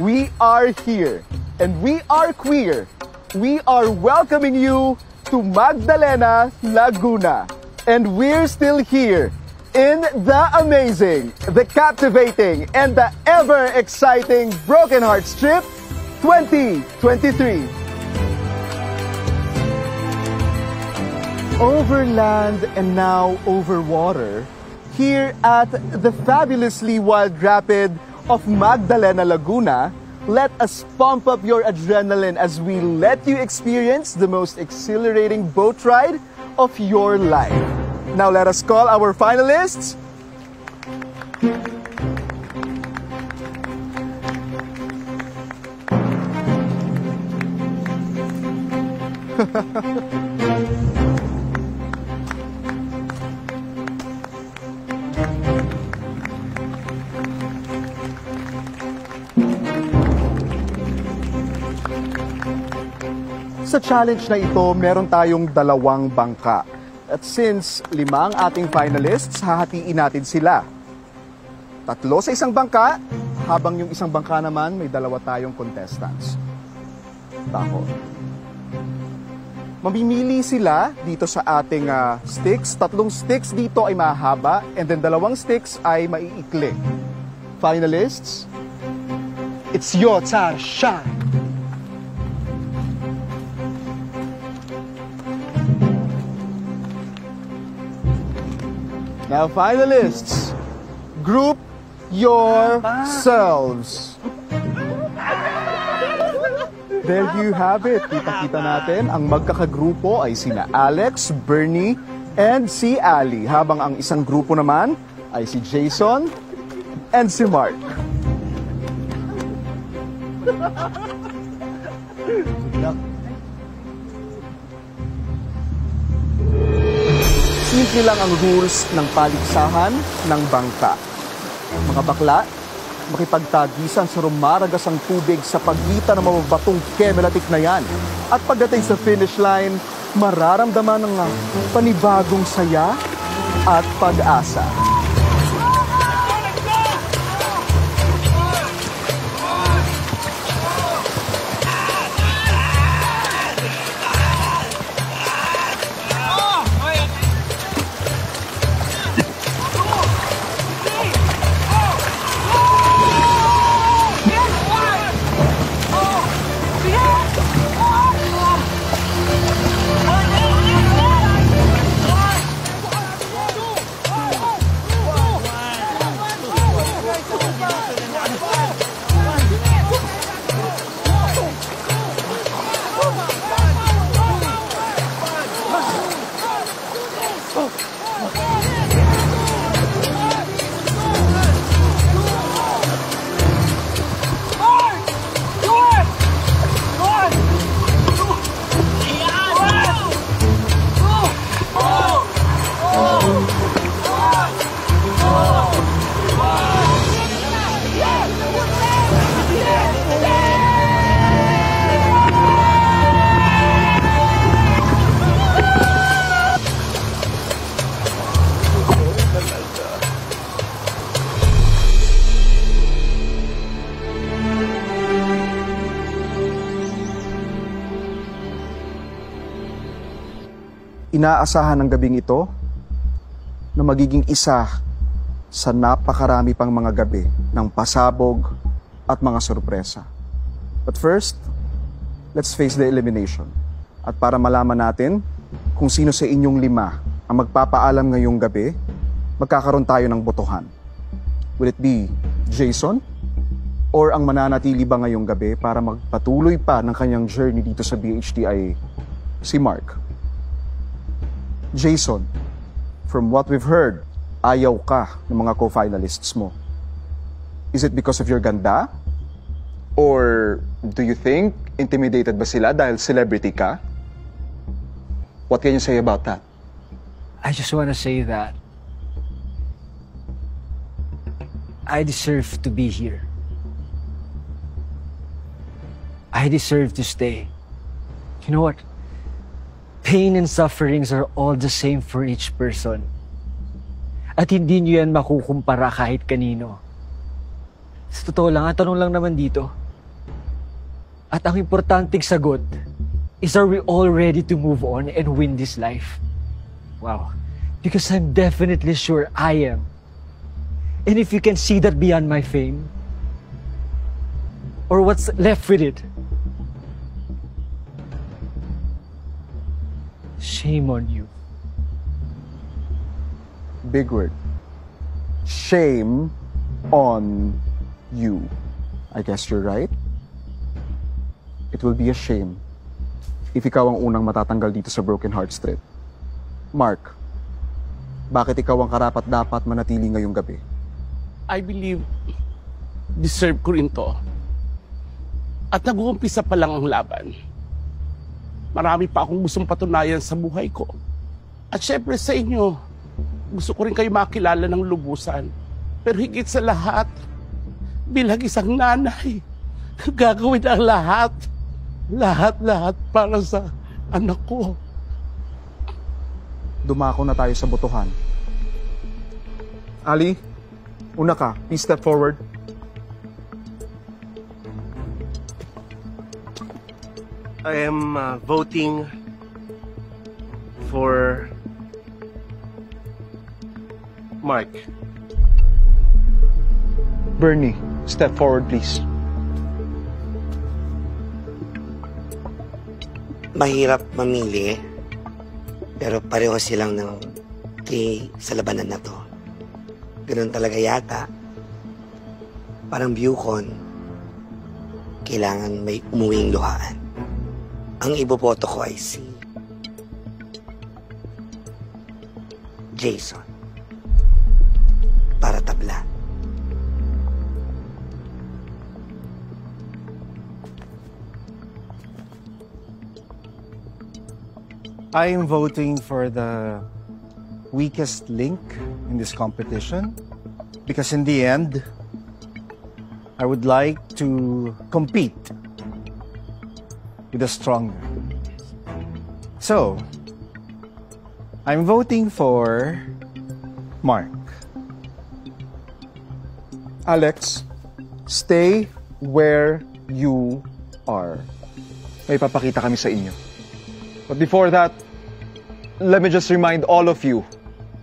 We are here and we are queer. We are welcoming you to Magdalena, Laguna. And we're still here in the amazing, the captivating, and the ever-exciting Broken Hearts Trip 2023. Over land and now over water, here at the fabulously wild rapid of Magdalena, Laguna, let us pump up your adrenaline as we let you experience the most exhilarating boat ride of your life. Now let us call our finalists. Sa challenge na ito, meron tayong 2 bangka. At since 5 ang ating finalists, hahatiin natin sila. 3 sa isang bangka, habang yung isang bangka naman may 2 tayong contestants. Tako. Mamimili sila dito sa ating sticks. 3 sticks dito ay mahaba and then 2 sticks ay maiikli. Finalists, it's your shine. Now, finalists, group yourselves. There you have it. Kita-kita natin, ang magkakagrupo ay sina Alex, Bernie, and si Ali. Habang ang isang grupo naman ay si Jason and si Mark. Simple lang ang rules ng paligsahan ng bangka. Mga bakla, makipagtagisan sa rumaragasang tubig sa pagitan ng mababatong kemelatik na yan. At pagdating sa finish line, mararamdaman ng panibagong saya at pag-asa. Inaasahan ng gabing ito na magiging isa sa napakarami pang mga gabi ng pasabog at mga sorpresa. But first, let's face the elimination. At para malaman natin kung sino sa inyong 5 ang magpapaalam ngayong gabi, magkakaroon tayo ng botohan. Will it be Jason? Or ang mananatili ba ngayong gabi para magpatuloy pa ng kanyang journey dito sa BHT ay si Mark? Jason, from what we've heard, ayaw ka ng mga co-finalists mo. Is it because of your ganda? Or do you think intimidated ba sila dahil celebrity ka? What can you say about that? I just want to say that I deserve to be here. I deserve to stay. You know what? Pain and sufferings are all the same for each person. At hindi nyo yan makukumpara kahit kanino. Sa totoo lang, ang tanong lang naman dito. At ang importanteng sagot is, are we all ready to move on and win this life? Wow. Because I'm definitely sure I am. And if you can see that beyond my fame, or what's left with it, shame on you. Big word. Shame on you. I guess you're right. It will be a shame if ikaw ang unang matatanggal dito sa Broken Heart Street. Mark, bakit ikaw ang karapat-dapat manatili ngayong gabi? I believe deserve ko rin to. At nag-uumpisa pa lang ang laban. Marami pa akong gustong patunayan sa buhay ko. At syempre sa inyo, gusto ko rin kayo makilala ng lubusan. Pero higit sa lahat, bilang isang nanay, gagawin ang lahat. Lahat para sa anak ko. Dumako na tayo sa botohan. Ali, una ka. Please step forward. I am voting for Mark. Bernie, step forward, please. Mahirap mamili, pero pareho silang ng key sa labanan na to. Ganun talaga yata. Parang Bucon, kailangan may umuwing luhaan. Ang iboboto ko ay si Jason. Para tabla. I am voting for the weakest link in this competition because in the end, I would like to compete with the stronger. So, I'm voting for Mark. Alex, stay where you are. May papakita kami sa inyo. But before that, let me just remind all of you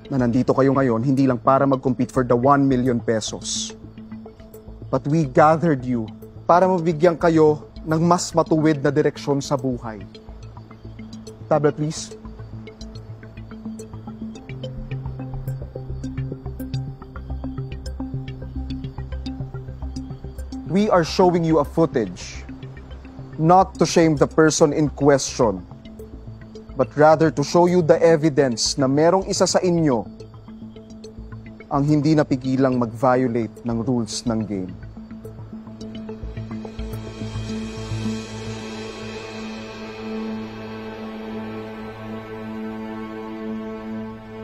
Na nandito kayo ngayon, hindi lang para mag-compete for the 1 million pesos. But we gathered you para mabigyan kayo ng mas matuwid na direksyon sa buhay. Tablet, please. We are showing you a footage, not to shame the person in question, but rather to show you the evidence na merong isa sa inyo ang hindi napigilang mag-violate ng rules ng game.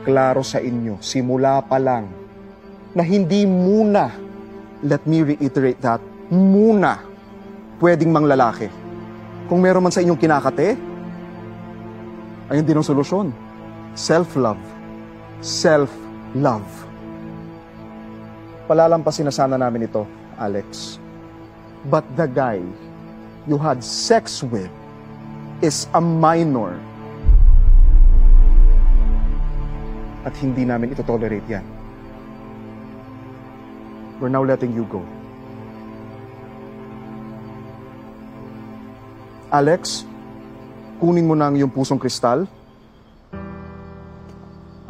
Klaro sa inyo, simula pa lang, na hindi muna, let me reiterate that, muna pwedeng manglalaki. Kung meron man sa inyong kinakate, ayun din ang solusyon. Self-love. Self-love. Palalampasin na sana namin ito, Alex. But the guy you had sex with is a minor. At hindi namin ito tolerate yan. We're now letting you go. Alex, kunin mo na ang iyong pusong kristal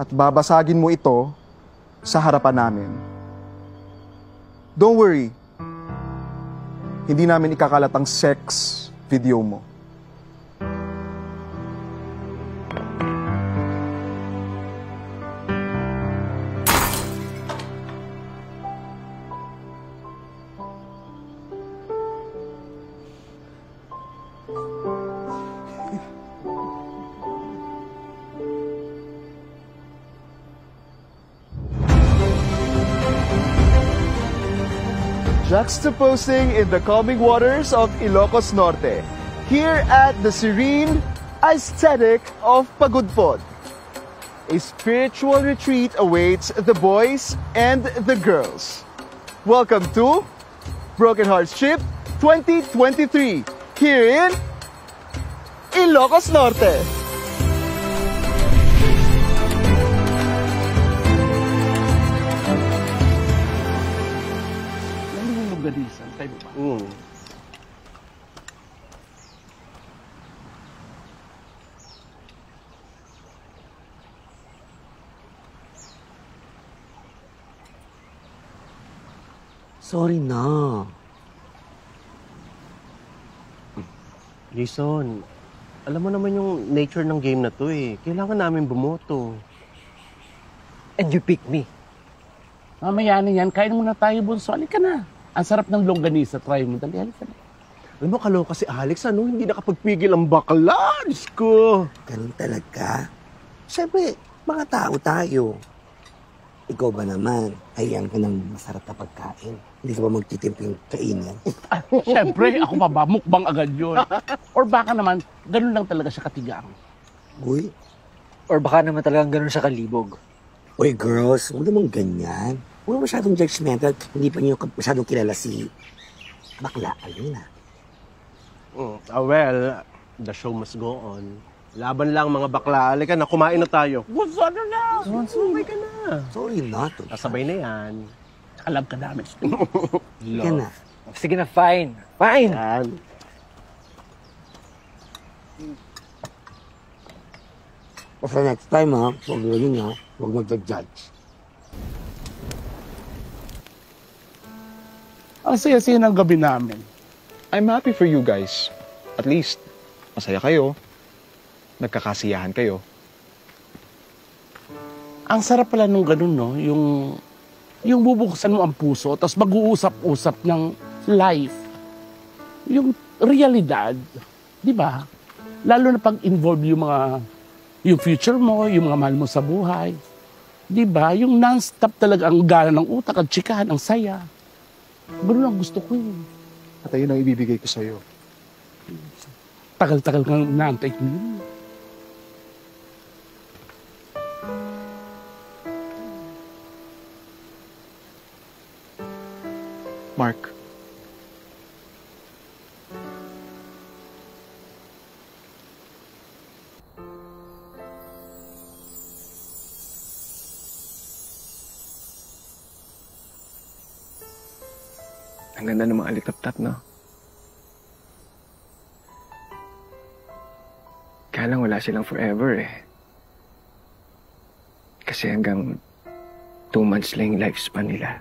at babasagin mo ito sa harapan namin. Don't worry, hindi namin ikakalat ang sex video mo. Juxtaposing in the calming waters of Ilocos Norte, here at the serene aesthetic of Pagudpod. A spiritual retreat awaits the boys and the girls. Welcome to Broken Hearts Trip 2023, here in Ilocos Norte. Ganisan, tayo ba? Sorry na. Jason, alam mo naman yung nature ng game na to eh. Kailangan namin bumoto. And you pick me. Mamaya na yan, kain muna tayo, bunso. Halika na. Ang sarap ng longganisa, try mo. Dali, halika na. Alam mo, kaloka si Alex, ano? Hindi nakapagpigil ang bakla. Diyos ko. Ganun talaga. Siyempre, mga tao tayo. Ikaw ba naman, hayaan ka ng masarap na pagkain? Hindi ka ba magtitimping kainin? Siyempre, ako pa ba? Mukbang agad yun. Or baka naman, ganun lang talaga siya katigang. Uy. Or baka naman talagang ganun siya kalibog. Uy, girls, huwag naman ganyan. Huwag masyadong judgmental. Hindi pa niyo masyadong kilala si Bakla Alina. Well, The show must go on. Laban lang mga bakla. Halika na, kumain na tayo. Ano na? Sumay ka na. Sorry not. Kasabay na yan. Alam ka namin. Sige na. Sige na, fine. Fine! Yan. Kasi next time ha, huwag ganun ha, huwag mag-judge. Ang saya-saya ng gabi namin. I'm happy for you guys. At least, masaya kayo. Nagkakasiyahan kayo. Ang sarap pala nung ganun, no? Yung bubuksan mo ang puso, tapos mag-uusap-usap ng life. Yung realidad. Di ba? Lalo na pag-involve yung future mo, yung mga mahal mo sa buhay. Di ba? Yung non-stop talaga ang gana ng utak, ang tsikahan, ang saya. Ganun ang gusto ko yun. At ayun ang ibibigay ko sa'yo. Tagal-tagal kang naantay ko yun. Mark. Ang ganda ng mga alitap-tap, no? Kaya lang wala silang forever, eh. Kasi hanggang 2 months lang yung lifespan nila.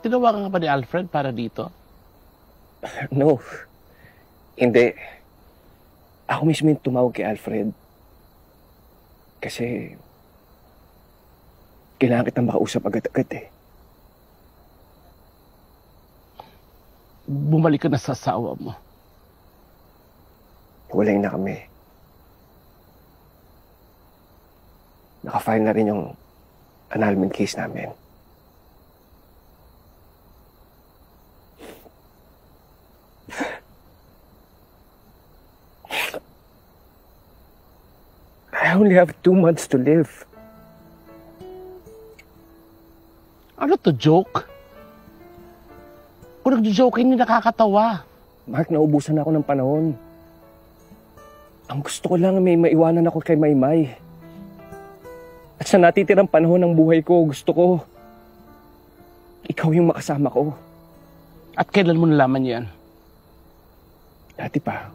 Tinawagan ka pa ni Alfred para dito? No. Hindi. Ako mismo yung tumawag kay Alfred. Kasi kailangan kitang makausap agad-agad eh. Bumalik ka na sa asawa mo. Walay na kami. Naka-file na rin yung annulment case namin. I only have 2 months to live. Ano to, joke? Kung nag-joke, hindi nakakatawa. Mark, naubusan ako ng panahon. Ang gusto ko lang may maiwanan ako kay Maymay. At sa natitirang panahon ng buhay ko, gusto ko ikaw yung makasama ko. At kailan mo nalaman yan? Dati pa.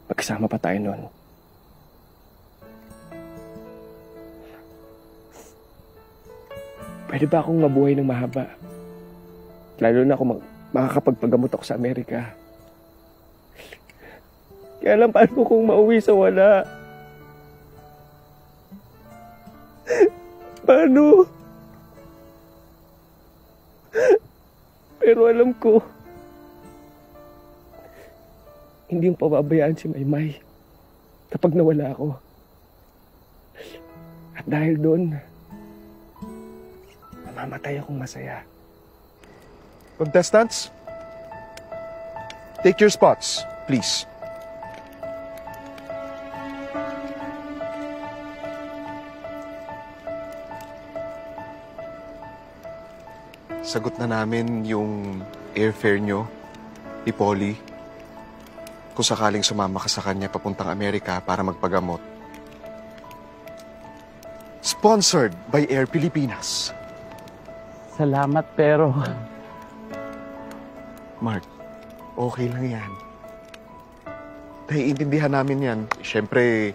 Pagkasama pa tayo noon. Pwede ba akong mabuhay ng mahaba? Lalo na kung makakapagpagamot ako sa Amerika. Kaya lang paano kung mauwi sa wala? Paano? Pero alam ko, hindi yung pababayaan si Maymay kapag nawala ako. At dahil doon, mamamatay akong masaya. Contestants, take your spots, please. Sagot na namin yung airfare nyo ni Polly kung sakaling sumama ka sa kanya papuntang Amerika para magpagamot. Sponsored by Air Pilipinas. Salamat, pero... Mark, okay lang yan. Naiintindihan namin yan. Siyempre,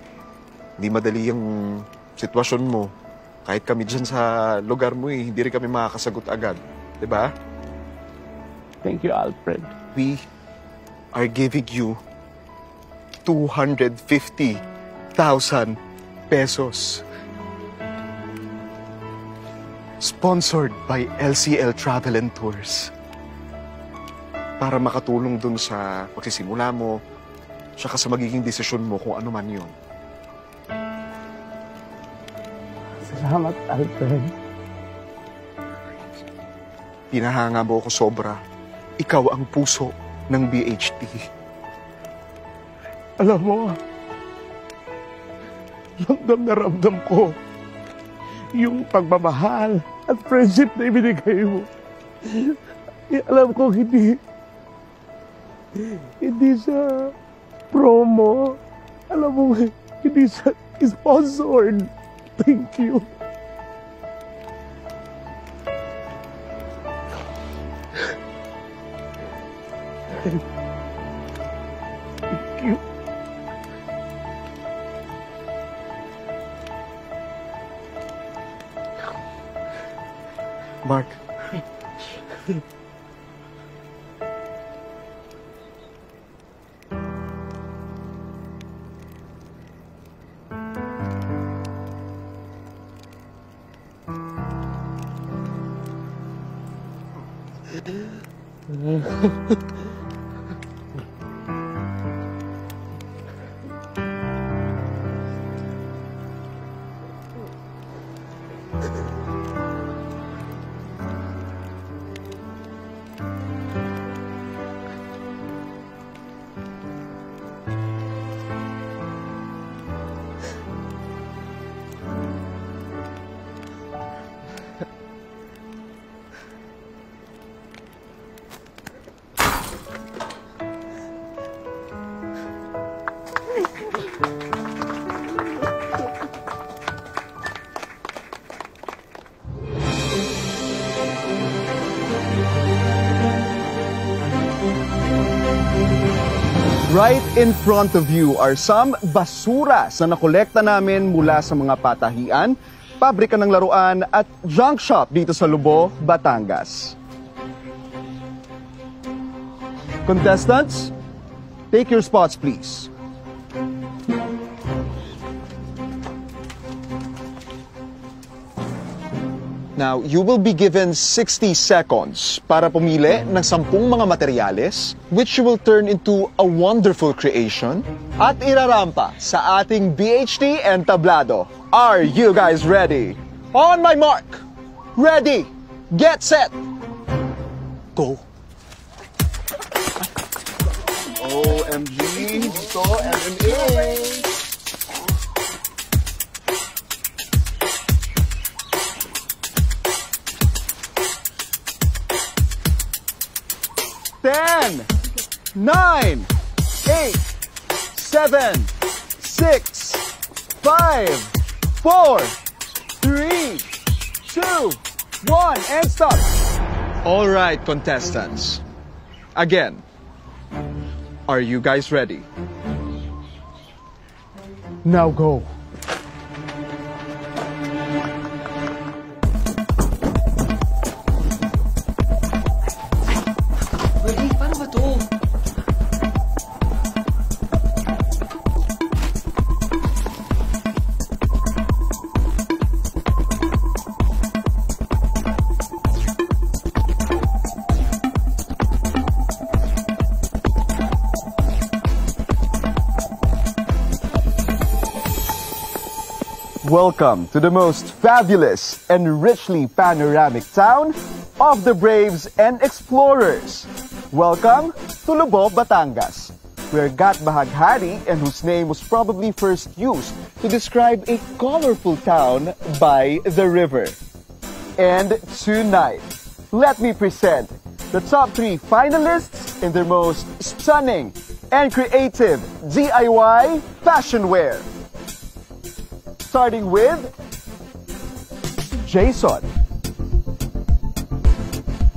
hindi madali yung sitwasyon mo. Kahit kami dyan sa lugar mo hindi rin kami makakasagot agad. Diba? Thank you, Alfred. We are giving you 250,000 pesos. Sponsored by LCL Travel and Tours. Para makatulong dun sa pagsisimula mo, saka sa magiging desisyon mo kung ano man yun. Salamat, Alfred. Pinahanga mo ako sobra. Ikaw ang puso ng BHT. Alam mo, ramdam na ramdam ko yung pagmamahal at friendship na ibinigay mo. Alam ko hindi siya promo. Alam mo, hindi siya sponsored. Thank you. Thank you. Mark. Right in front of you are some basura sa nakolekta namin mula sa mga patahian, pabrika ng laruan at junk shop dito sa Lubo, Batangas. Contestants, take your spots please. Now, you will be given 60 seconds para pumili ng 10 mga materyales which you will turn into a wonderful creation at irarampa sa ating BHT entablado. Are you guys ready? On my mark, ready, get set, go. OMG, so MMA. 10, 9, 8, 7, 6, 5, 4, 3, 2, 1, and stop. All right, contestants. Again, are you guys ready? Now go. Welcome to the most fabulous and richly panoramic town of the Braves and Explorers. Welcome to Lubo, Batangas, where Gat Bahaghari, and whose name was probably first used to describe a colorful town by the river. And tonight, let me present the top 3 finalists in their most stunning and creative DIY fashion wear. Starting with Jason.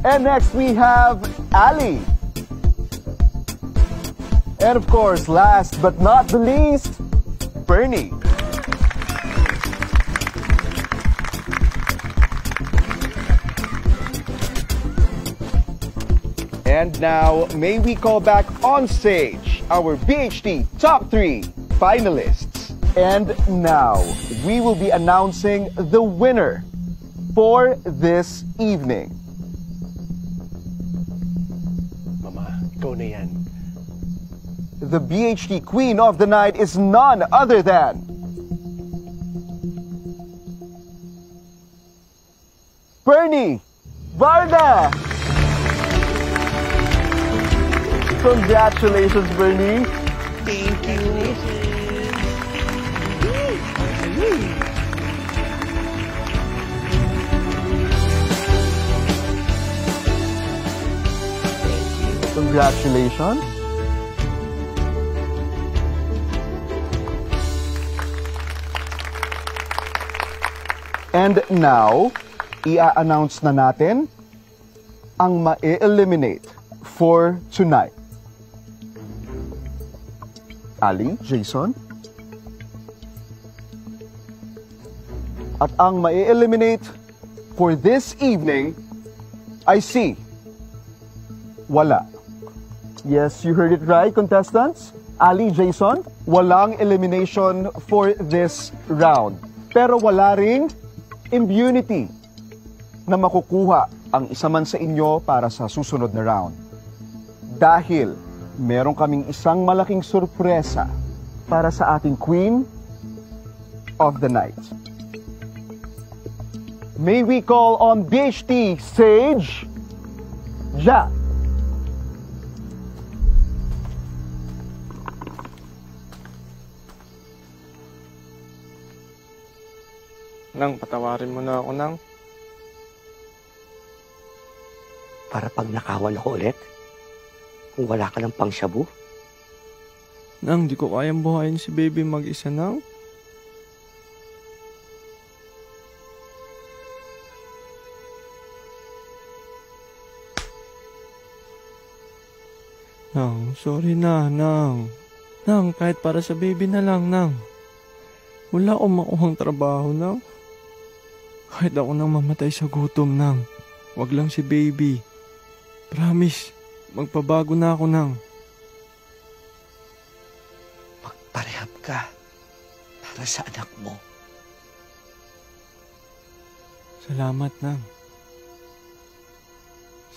And next we have Ali. And of course, last but not the least, Bernie. And now, may we call back on stage our BHT Top 3 finalists. And now, we will be announcing the winner for this evening. Mama, ikaw na yan. The BHT Queen of the Night is none other than Bernie Varda! Congratulations, Bernie. Thank you. Congratulations. And now, i-announce na natin ang ma-eliminate for tonight. Ali, Jason. At ang ma-eliminate for this evening, I see, wala. Yes, you heard it right, contestants. Ali, Jason, walang elimination for this round. Pero wala ring immunity na makukuha ang isa man sa inyo para sa susunod na round. Dahil meron kaming isang malaking sorpresa para sa ating Queen of the Night. May we call on BHT Sage Ja. Nang, patawarin mo na ako, Nang. Para pag nakawan ako ulit, kung wala ka ng pang-shabu. Nang, di ko kayang buhayin si baby mag-isa, Nang. Nang, sorry na, Nang. Nang, kahit para sa baby na lang, Nang. Wala akong makuhang trabaho, Nang. Kahit ako nang mamatay sa gutom, Nang. Wag lang si baby. Promise, magpabago na ako, Nang. Magparehab ka para sa anak mo. Salamat, Nang.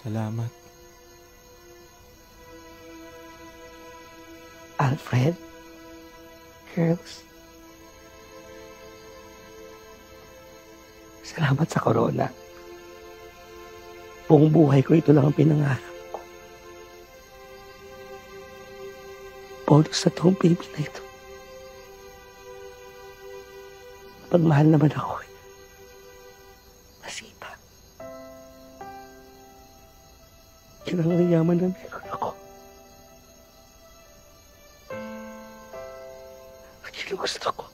Salamat. Alfred? Girls? Salamat sa corona. Buong buhay ko ito lang ang pinangarap ko. Bonus sa itong baby na ito. Pagmahal naman ako. Masita. Yan ang yaman na meron ako. At yun ang gusto ko.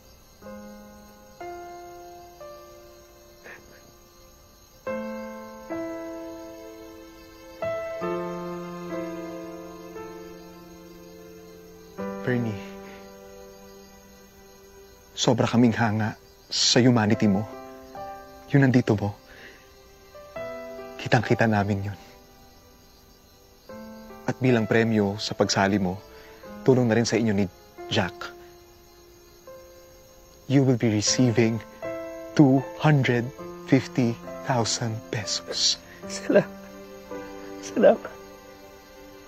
Bernie, sobra kaming hanga sa humanity mo. Yun nandito mo. Kitang-kita namin yun. At bilang premyo sa pagsali mo, tulong na rin sa inyo ni Jack. You will be receiving 250,000 pesos. Salamat. Salamat.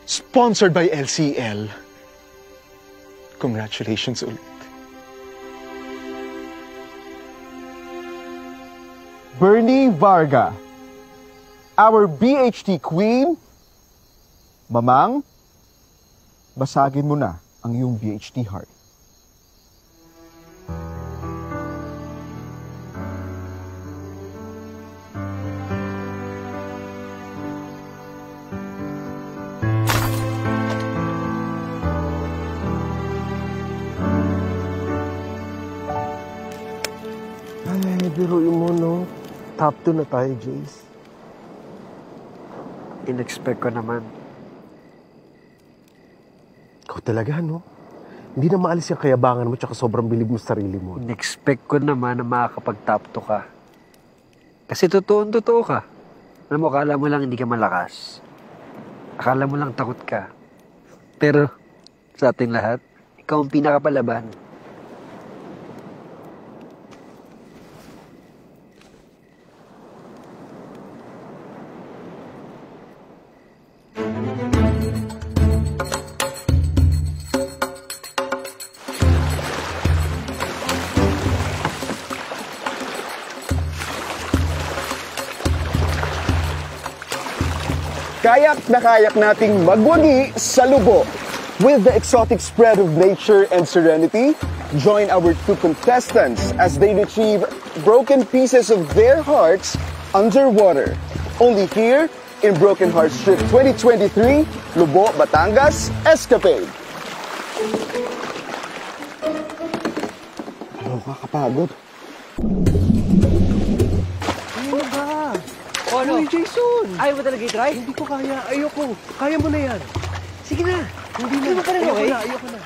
Sponsored by LCL. Congratulations ulit. Bernie Varga, our BHT Queen. Mamang, basagin mo na ang iyong BHT heart. Biruin mo, no? Top 2 na tayo, Jace. In-expect ko naman. Ikaw talaga, no? Hindi na maalis yung kayabangan mo tsaka sobrang bilib mo sa sarili mo. In-expect ko naman na makakapag-top 2 ka. Kasi totoo ka. Alam mo, akala mo lang hindi ka malakas. Akala mo lang takot ka. Pero, sa ating lahat, ikaw ang pinakapalaban. Kayak na kayak nating magwagi sa lubo. With the exotic spread of nature and serenity, join our 2 contestants as they retrieve broken pieces of their hearts underwater. Only here in Broken Heart Strip 2023, Lubo, Batangas, Escapade. Oh, kakapagod. Ano ba? Ano? Uy, Jason! Ayaw mo talaga i-try? Hindi ko kaya. Ayoko. Kaya mo na yan. Sige na. Hindi mo pa rin, okay? Ayoko na.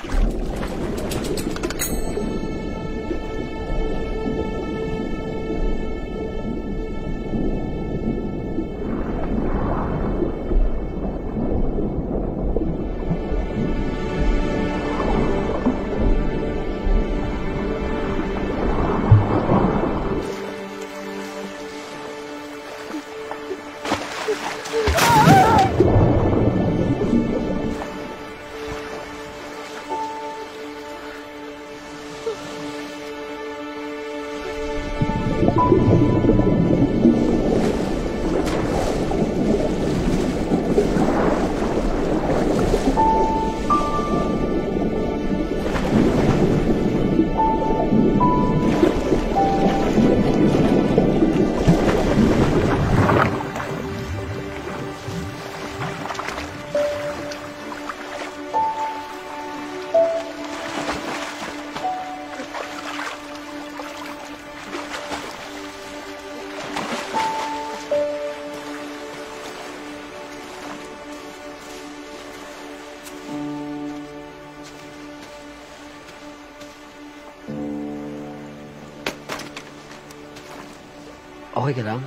Okay ka lang?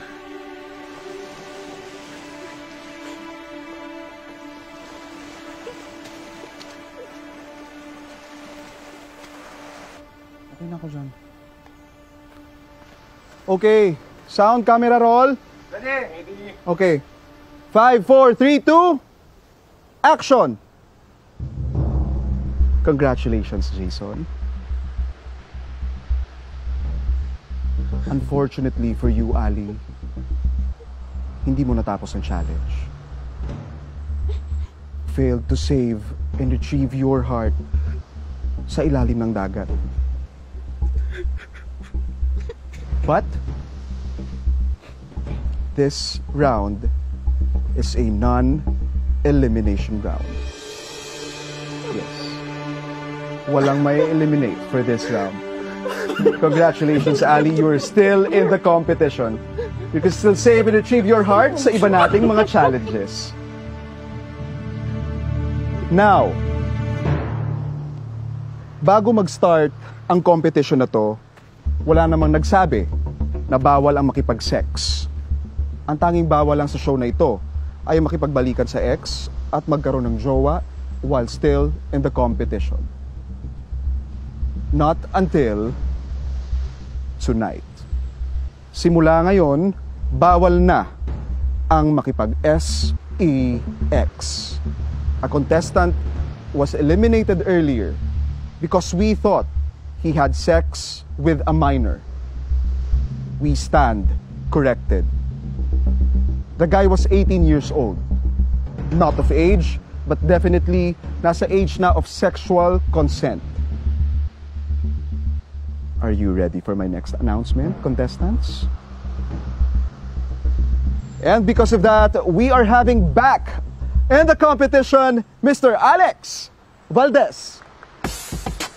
Okay na ako dyan. Okay. Sound, camera, roll. Ready? Okay. 5, 4, 3, 2. Action! Congratulations, Jason. Unfortunately for you, Ali, hindi mo natapos ang challenge. Failed to save and retrieve your heart sa ilalim ng dagat. But this round is a non-elimination round. Yes. Walang may eliminate for this round. Congratulations, Ali. You are still in the competition. You can still save and retrieve your heart sa iba nating mga challenges. Now, bago mag-start ang competition na to, wala namang nagsabi na bawal ang makipag-sex. Ang tanging bawal lang sa show na ito ay makipagbalikan sa ex at magkaroon ng jowa while still in the competition. Not until tonight. Simula ngayon, bawal na ang makipag-sex. A contestant was eliminated earlier because we thought he had sex with a minor. We stand corrected. The guy was 18 years old. Not of age, but definitely nasa age na of sexual consent. Are you ready for my next announcement, contestants? And because of that, we are having back in the competition, Mr. Alex Valdez.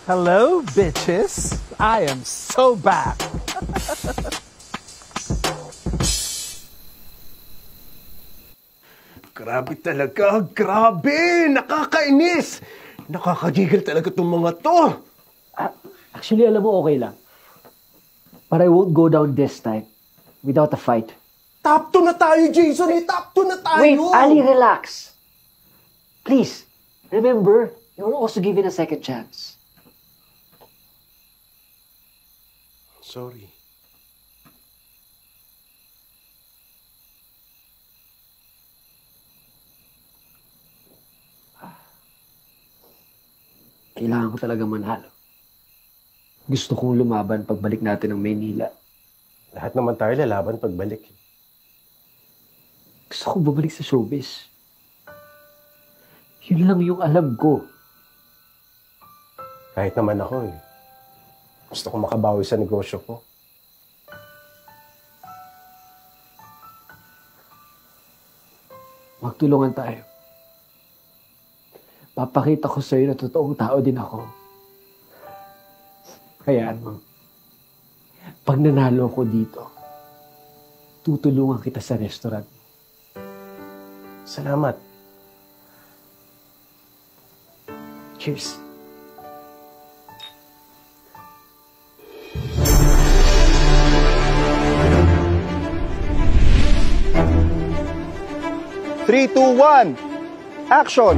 Hello, bitches. I am so back. Grabe talaga, grabe! Nakakainis! Nakakagigil talaga itong mga to! Actually, alam mo, okay lang. But I won't go down this time without a fight. Top 2 na tayo, Jason! Eh, top 2 na tayo! Wait, Ali, relax. Please, remember, you were also given a second chance. Sorry. Kailangan ko talaga manalo. Gusto kong lumaban pagbalik natin ng Maynila. Lahat naman tayo lalaban pagbalik. Gusto kong bumalik sa showbiz. Yun lang yung alam ko. Kahit naman ako eh. Gusto kong makabawi sa negosyo ko. Magtulungan tayo. Papakita ko sa'yo na totoong tao din ako. Hayaan mo. Pag nanalo ko dito, tutulungan kita sa restaurant. Salamat. Cheers. Three, two, one. Action!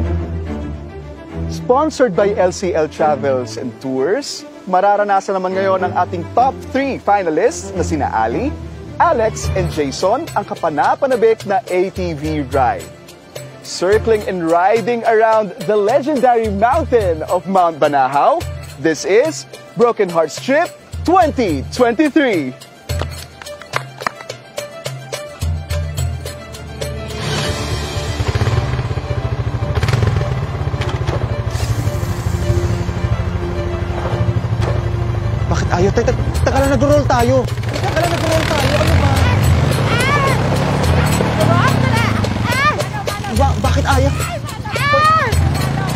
Sponsored by LCL Travels and Tours, mararanasan naman ngayon ang ating top 3 finalists na sina Ali, Alex, and Jason ang kapanapanabik na ATV ride. Circling and riding around the legendary mountain of Mount Banahaw, this is Broken Hearts Trip 2023. Ayaw, taka lang nag-roll tayo. Taka lang nag-roll tayo. Ano ba? Bakit ayaw?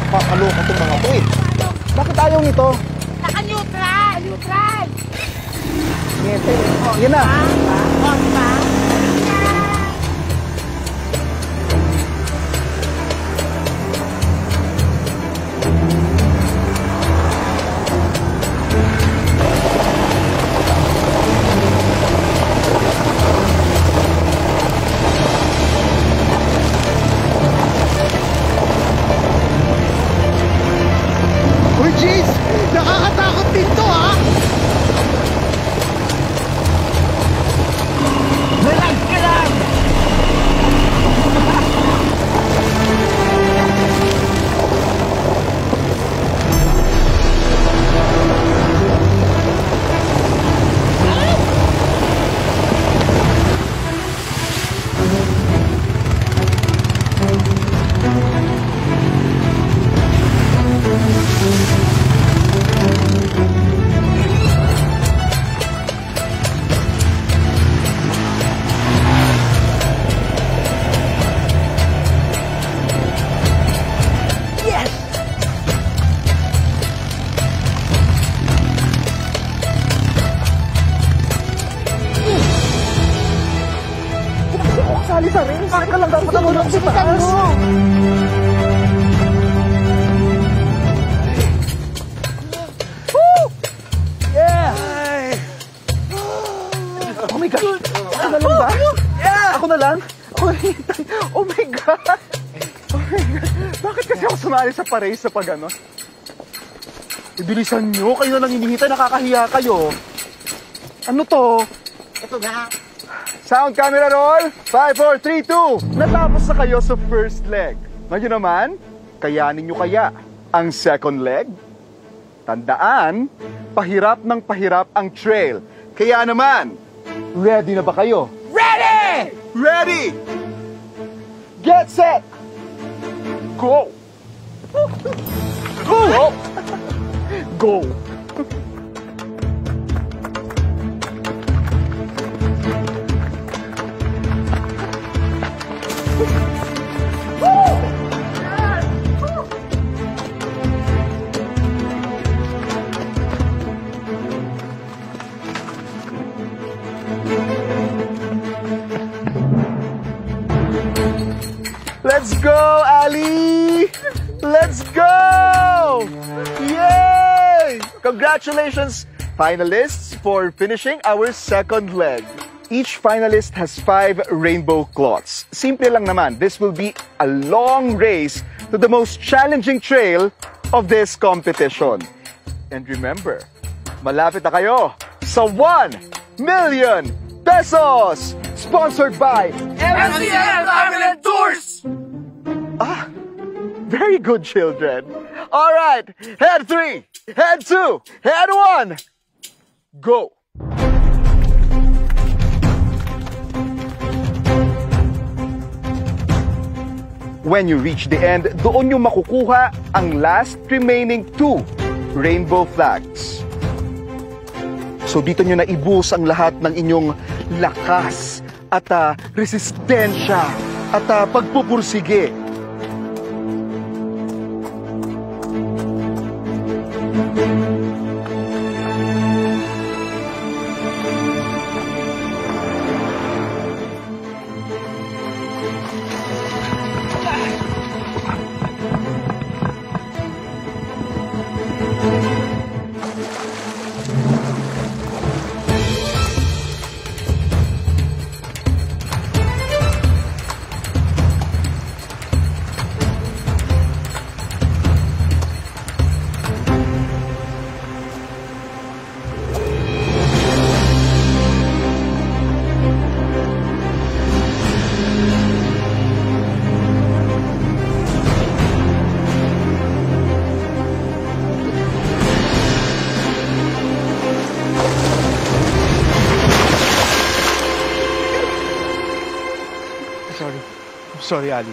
Pakaloka itong mga to eh. Bakit ayaw nito? Naka-neutral! Neutral! Ngete. Oh, yan na. Nakakatakot dito, ha? Relax ka lang! Sali sa ring. Bakit ka lang dapat tumulong sa taas? Woo! Yeah! Oh my God! Ako na lang ba? Yeah! Ako na lang? Oh my God! Oh my God! Bakit kasi ako sumali sa parace sa pag-ano? Ibilisan nyo. Kayo na lang hinihintay. Nakakahiya kayo. Ano to? Ito na. Sound camera roll. 5, 4, 3, 2. Natapos na kayo sa first leg. Ngayon naman, kayanin nyo kaya ang second leg? Tandaan, pahirap ng pahirap ang trail. Kaya naman, ready na ba kayo? Ready! Ready! Get set! Go! Go! Go! Let's go, Ali! Let's go! Yay! Congratulations, finalists, for finishing our second leg. Each finalist has 5 rainbow cloths. Simple lang naman, this will be a long race to the most challenging trail of this competition. And remember, malapit na kayo sa 1 million pesos! Sponsored by LCL Travel and Tours! Ah, very good, children. All right, head 3, head 2, head 1, go. When you reach the end, doon nyo makukuha ang last remaining 2 rainbow flags. So dito nyo na ibuhos ang lahat ng inyong lakas at resistensya at pagpupursige. Sorry, Ali.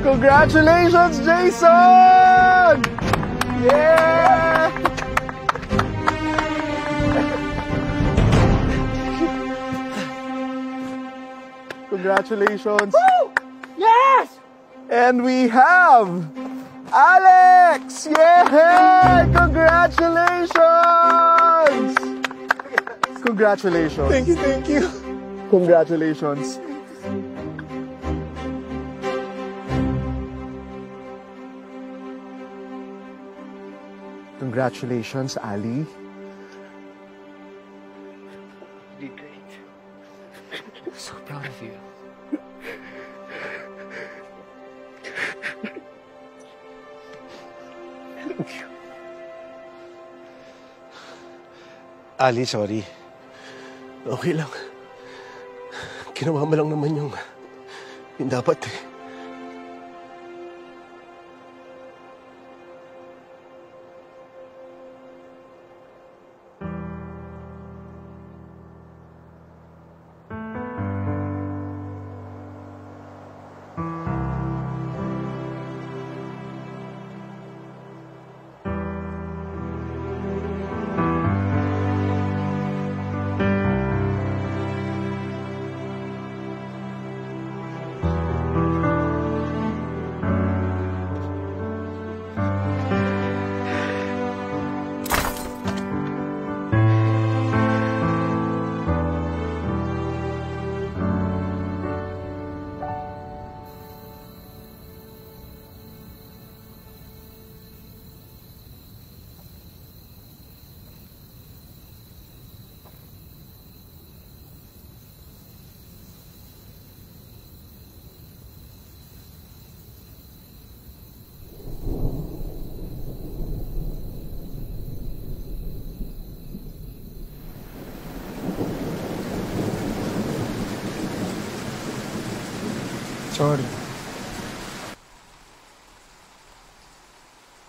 Congratulations, Jason! Yeah! Congratulations. Woo! Yes! And we have Alex! Yeah! Congratulations! Congratulations. Thank you. Congratulations. Congratulations, Ali. You did great. I'm so proud of you. Thank you. Ali, sorry. Okay lang. Ginawa mo lang naman yung dapat eh. Sorry.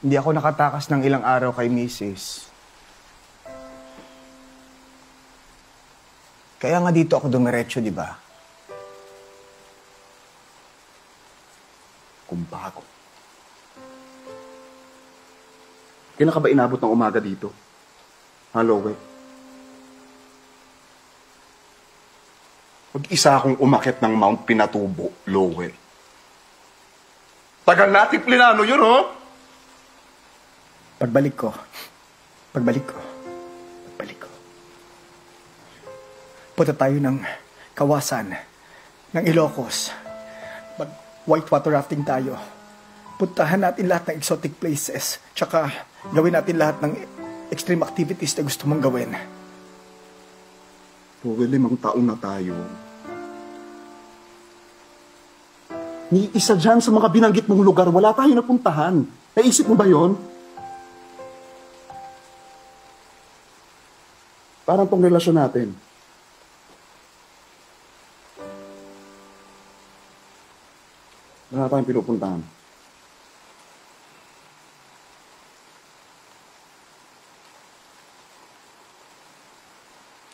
Hindi ako nakatakas ng ilang araw kay Mrs. Kaya nga dito ako dumiretso, di ba? Kung bago. Kailan ka ba inabot ng umaga dito? Hello, Mag-isa akong umakyat ng Mount Pinatubo, Lowell. Tagal natin plinano yun, oh! Pagbalik ko. Punta tayo ng Kawasan, ng Ilocos. Mag-whitewater rafting tayo. Puntahan natin lahat ng exotic places. Tsaka gawin natin lahat ng extreme activities na gusto mong gawin. Lowell, 5 taon na tayo. Ni isa dyan sa mga binanggit mong lugar, wala tayo napuntahan. Naisip mo ba yon? Parang tong relasyon natin. Wala tayong pinupuntahan.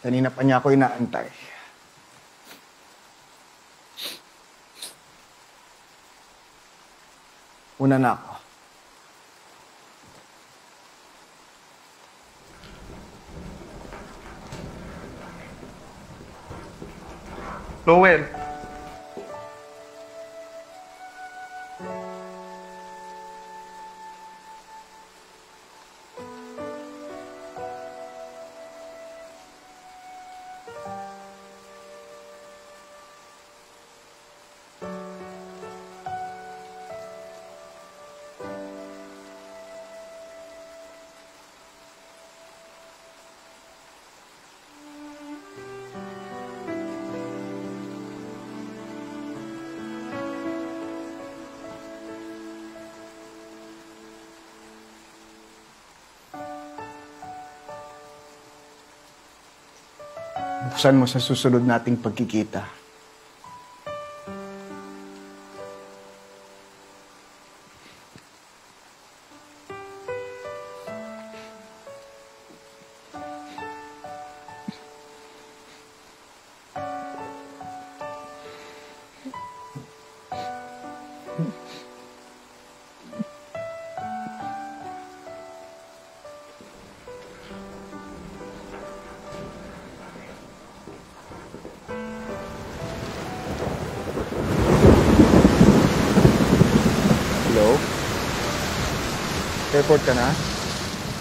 Kanina pa niya ako inaantay. Una na ako. Noel. Buksan mo sa susunod nating pagkikita. Hello? Airport ka na?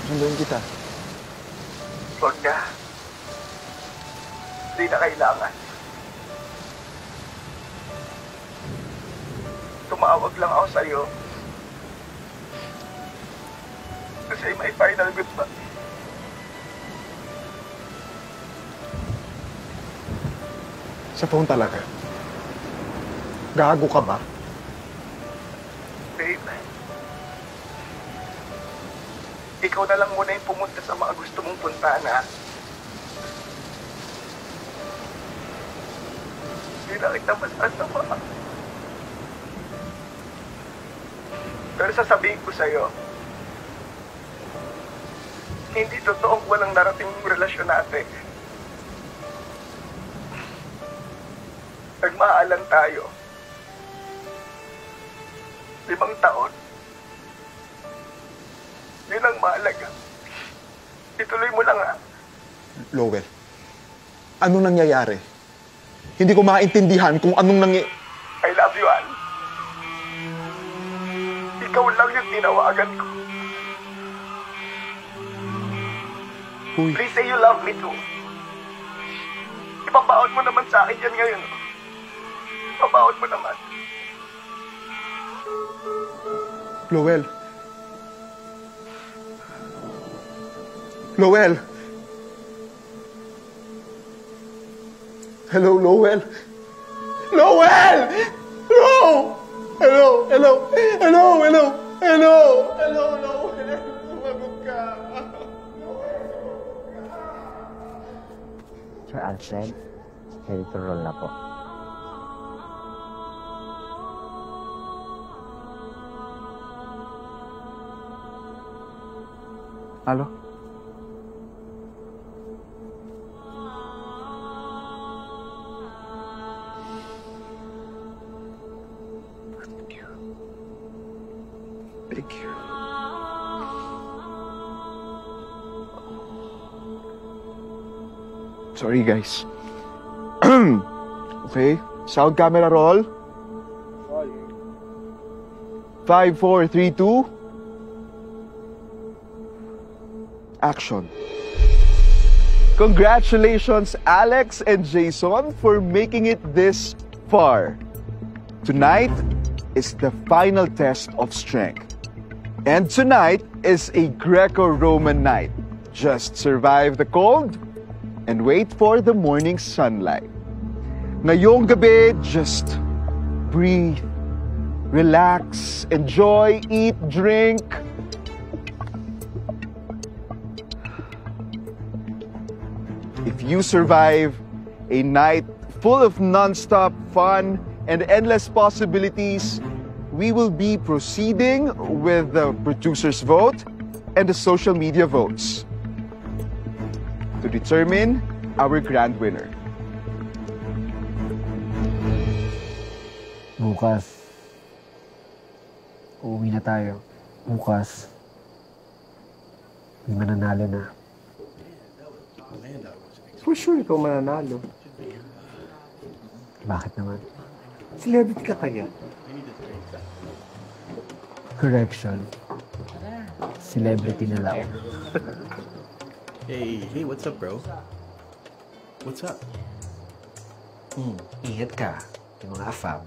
Sunduin kita. Huwag na. Hindi na kailangan. Tumawag lang ako sa'yo. Kasi may final goodbye. Sa phone talaga? Gago ka ba? Babe, ikaw na lang muna yung pumunta sa mga gusto mong puntahan, ha? Hindi na kita masasama. Pero sasabihin ko sa'yo, hindi totoong walang narating yung relasyon natin. Nagmaalan tayo. 5 taon. Yun ang mahalaga. Ituloy mo lang, ha? Lowell, anong nangyayari? Hindi ko maintindihan kung anong I love you, Al. Ikaw lang yung tinawagan ko. Uy. Please say you love me too. Ipabaon mo naman sa akin yan ngayon. Ipabaon mo naman. Lowell. Lowell. Hello, Lowell. Lowell! No! Hello, hello, hello, hello, hello, hello, Lowell. Sumagot ka. Sir Alfred, ready to roll na po. Halo? Thank you. Sorry, guys. Okay, sound camera roll. 5, 4, 3, 2. Action. Congratulations, Alex and Jason, for making it this far. Tonight is the final test of strength. And tonight is a Greco-Roman night. Just survive the cold and wait for the morning sunlight. Ngayong gabi, just breathe, relax, enjoy, eat, drink. If you survive a night full of non-stop fun and endless possibilities, we will be proceeding with the producer's vote and the social media votes to determine our grand winner. Bukas, uuwi na tayo. Bukas, may mananalo na. For sure, ikaw mananalo. Bakit naman? Celebrity ka kaya? Correction. Celebrity na lang. Hey, what's up, bro? What's up? Ingat ka. Yung mga afam.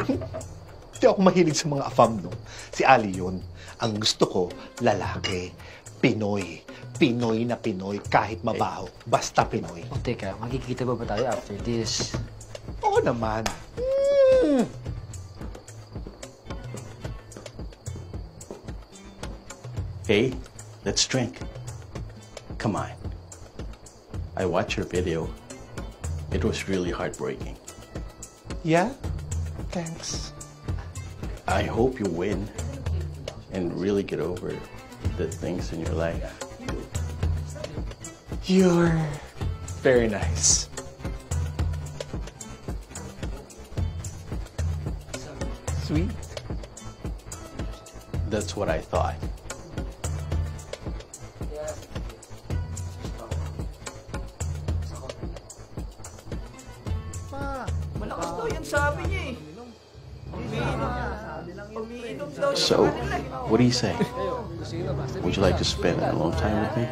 Hindi ako mahilig sa mga afam, no? Si Ali yun. Ang gusto ko, lalaki. Pinoy. Pinoy na Pinoy, kahit mabaho. Basta Pinoy. O teka, magkikita ba tayo after this? Oo naman. Hey, let's drink. Come on. I watched your video. It was really heartbreaking. Yeah? Thanks. I hope you win and really get over the things in your life. You're very nice. Sweet. That's what I thought. Malakas daw yan sabi niya eh. So, what do you say? Would you like to spend a long time with me?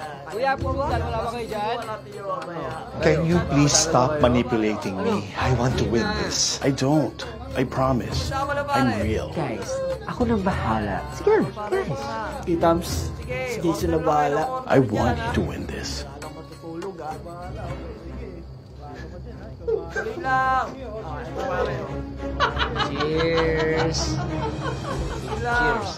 Can you please stop manipulating me? I want to win this. I don't. I promise. I'm real. Guys, ako nang bahala. Sige na, guys. Tams, si Jason na bahala. I want you to win this. Cheers! Cheers!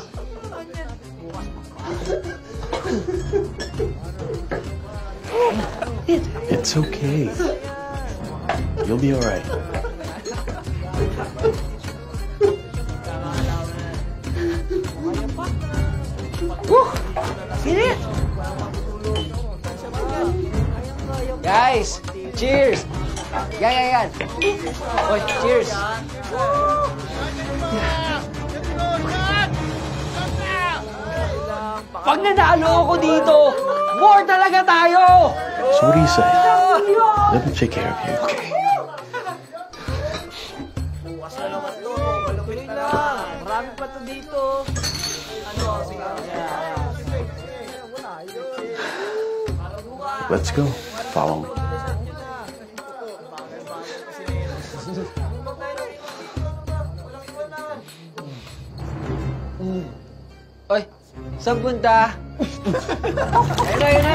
It's okay. You'll be all right. Sinit! Guys, cheers! Yan. Oy, cheers! Pag nanalo ako dito, war talaga tayo! So what do you say? Let me take care of you, okay? Bukas na naman to. Malupit na. Marami pa to dito. Let's go. Follow me. Oy, saan punta? Ayun na!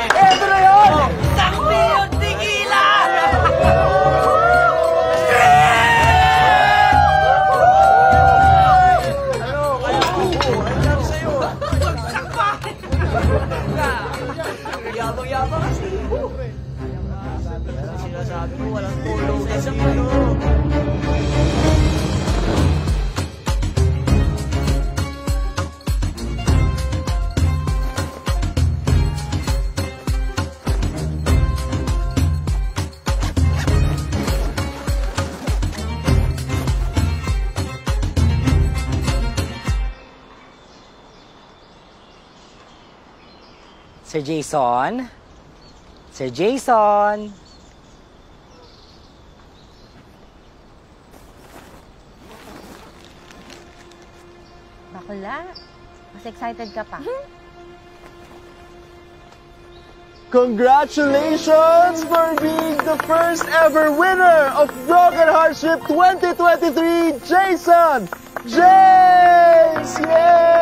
Eto na yun! Sakti yung tigila! Yabang-yabang kasi. Sinasabi ko, walang tulong na sa ano. Sir Jason? Sir Jason? Bakla, mas excited ka pa. Congratulations for being the first ever winner of Broken Heartship 2023, Jason! James! Yay!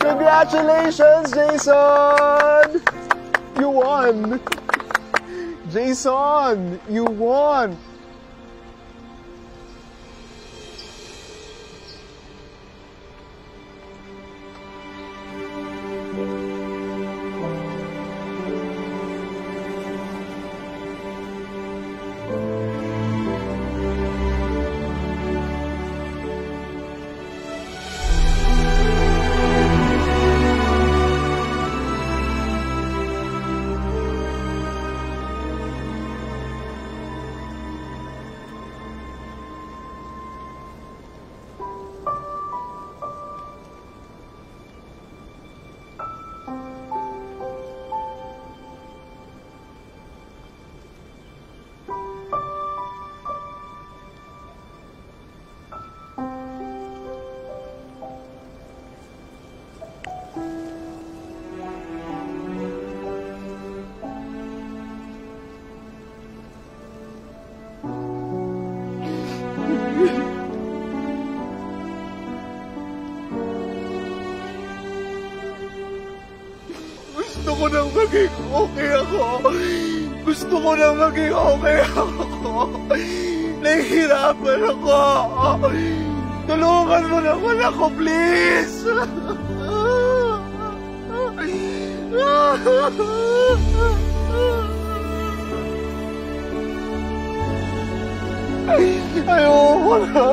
Congratulations, Jason! You won! Jason, you won! nang maging okay ako. Gusto ko nang maging okay ako. Nahihirapan ako. Tulungan mo naman ako, please. Ayoko na.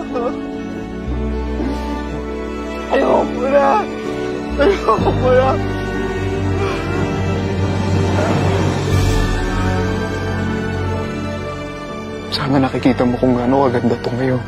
Ayoko na. Ayoko na. Sana nakikita mo kung gaano kaganda ito ngayon.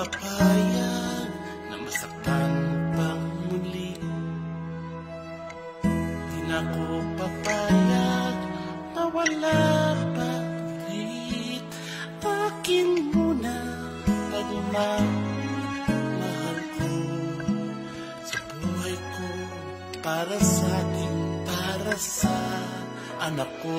papayag na masaktan pang muli. Di na ko papayag na wala pa ulit. Akin muna pagmamahal ko sa buhay ko, para sa ating, para sa anak ko.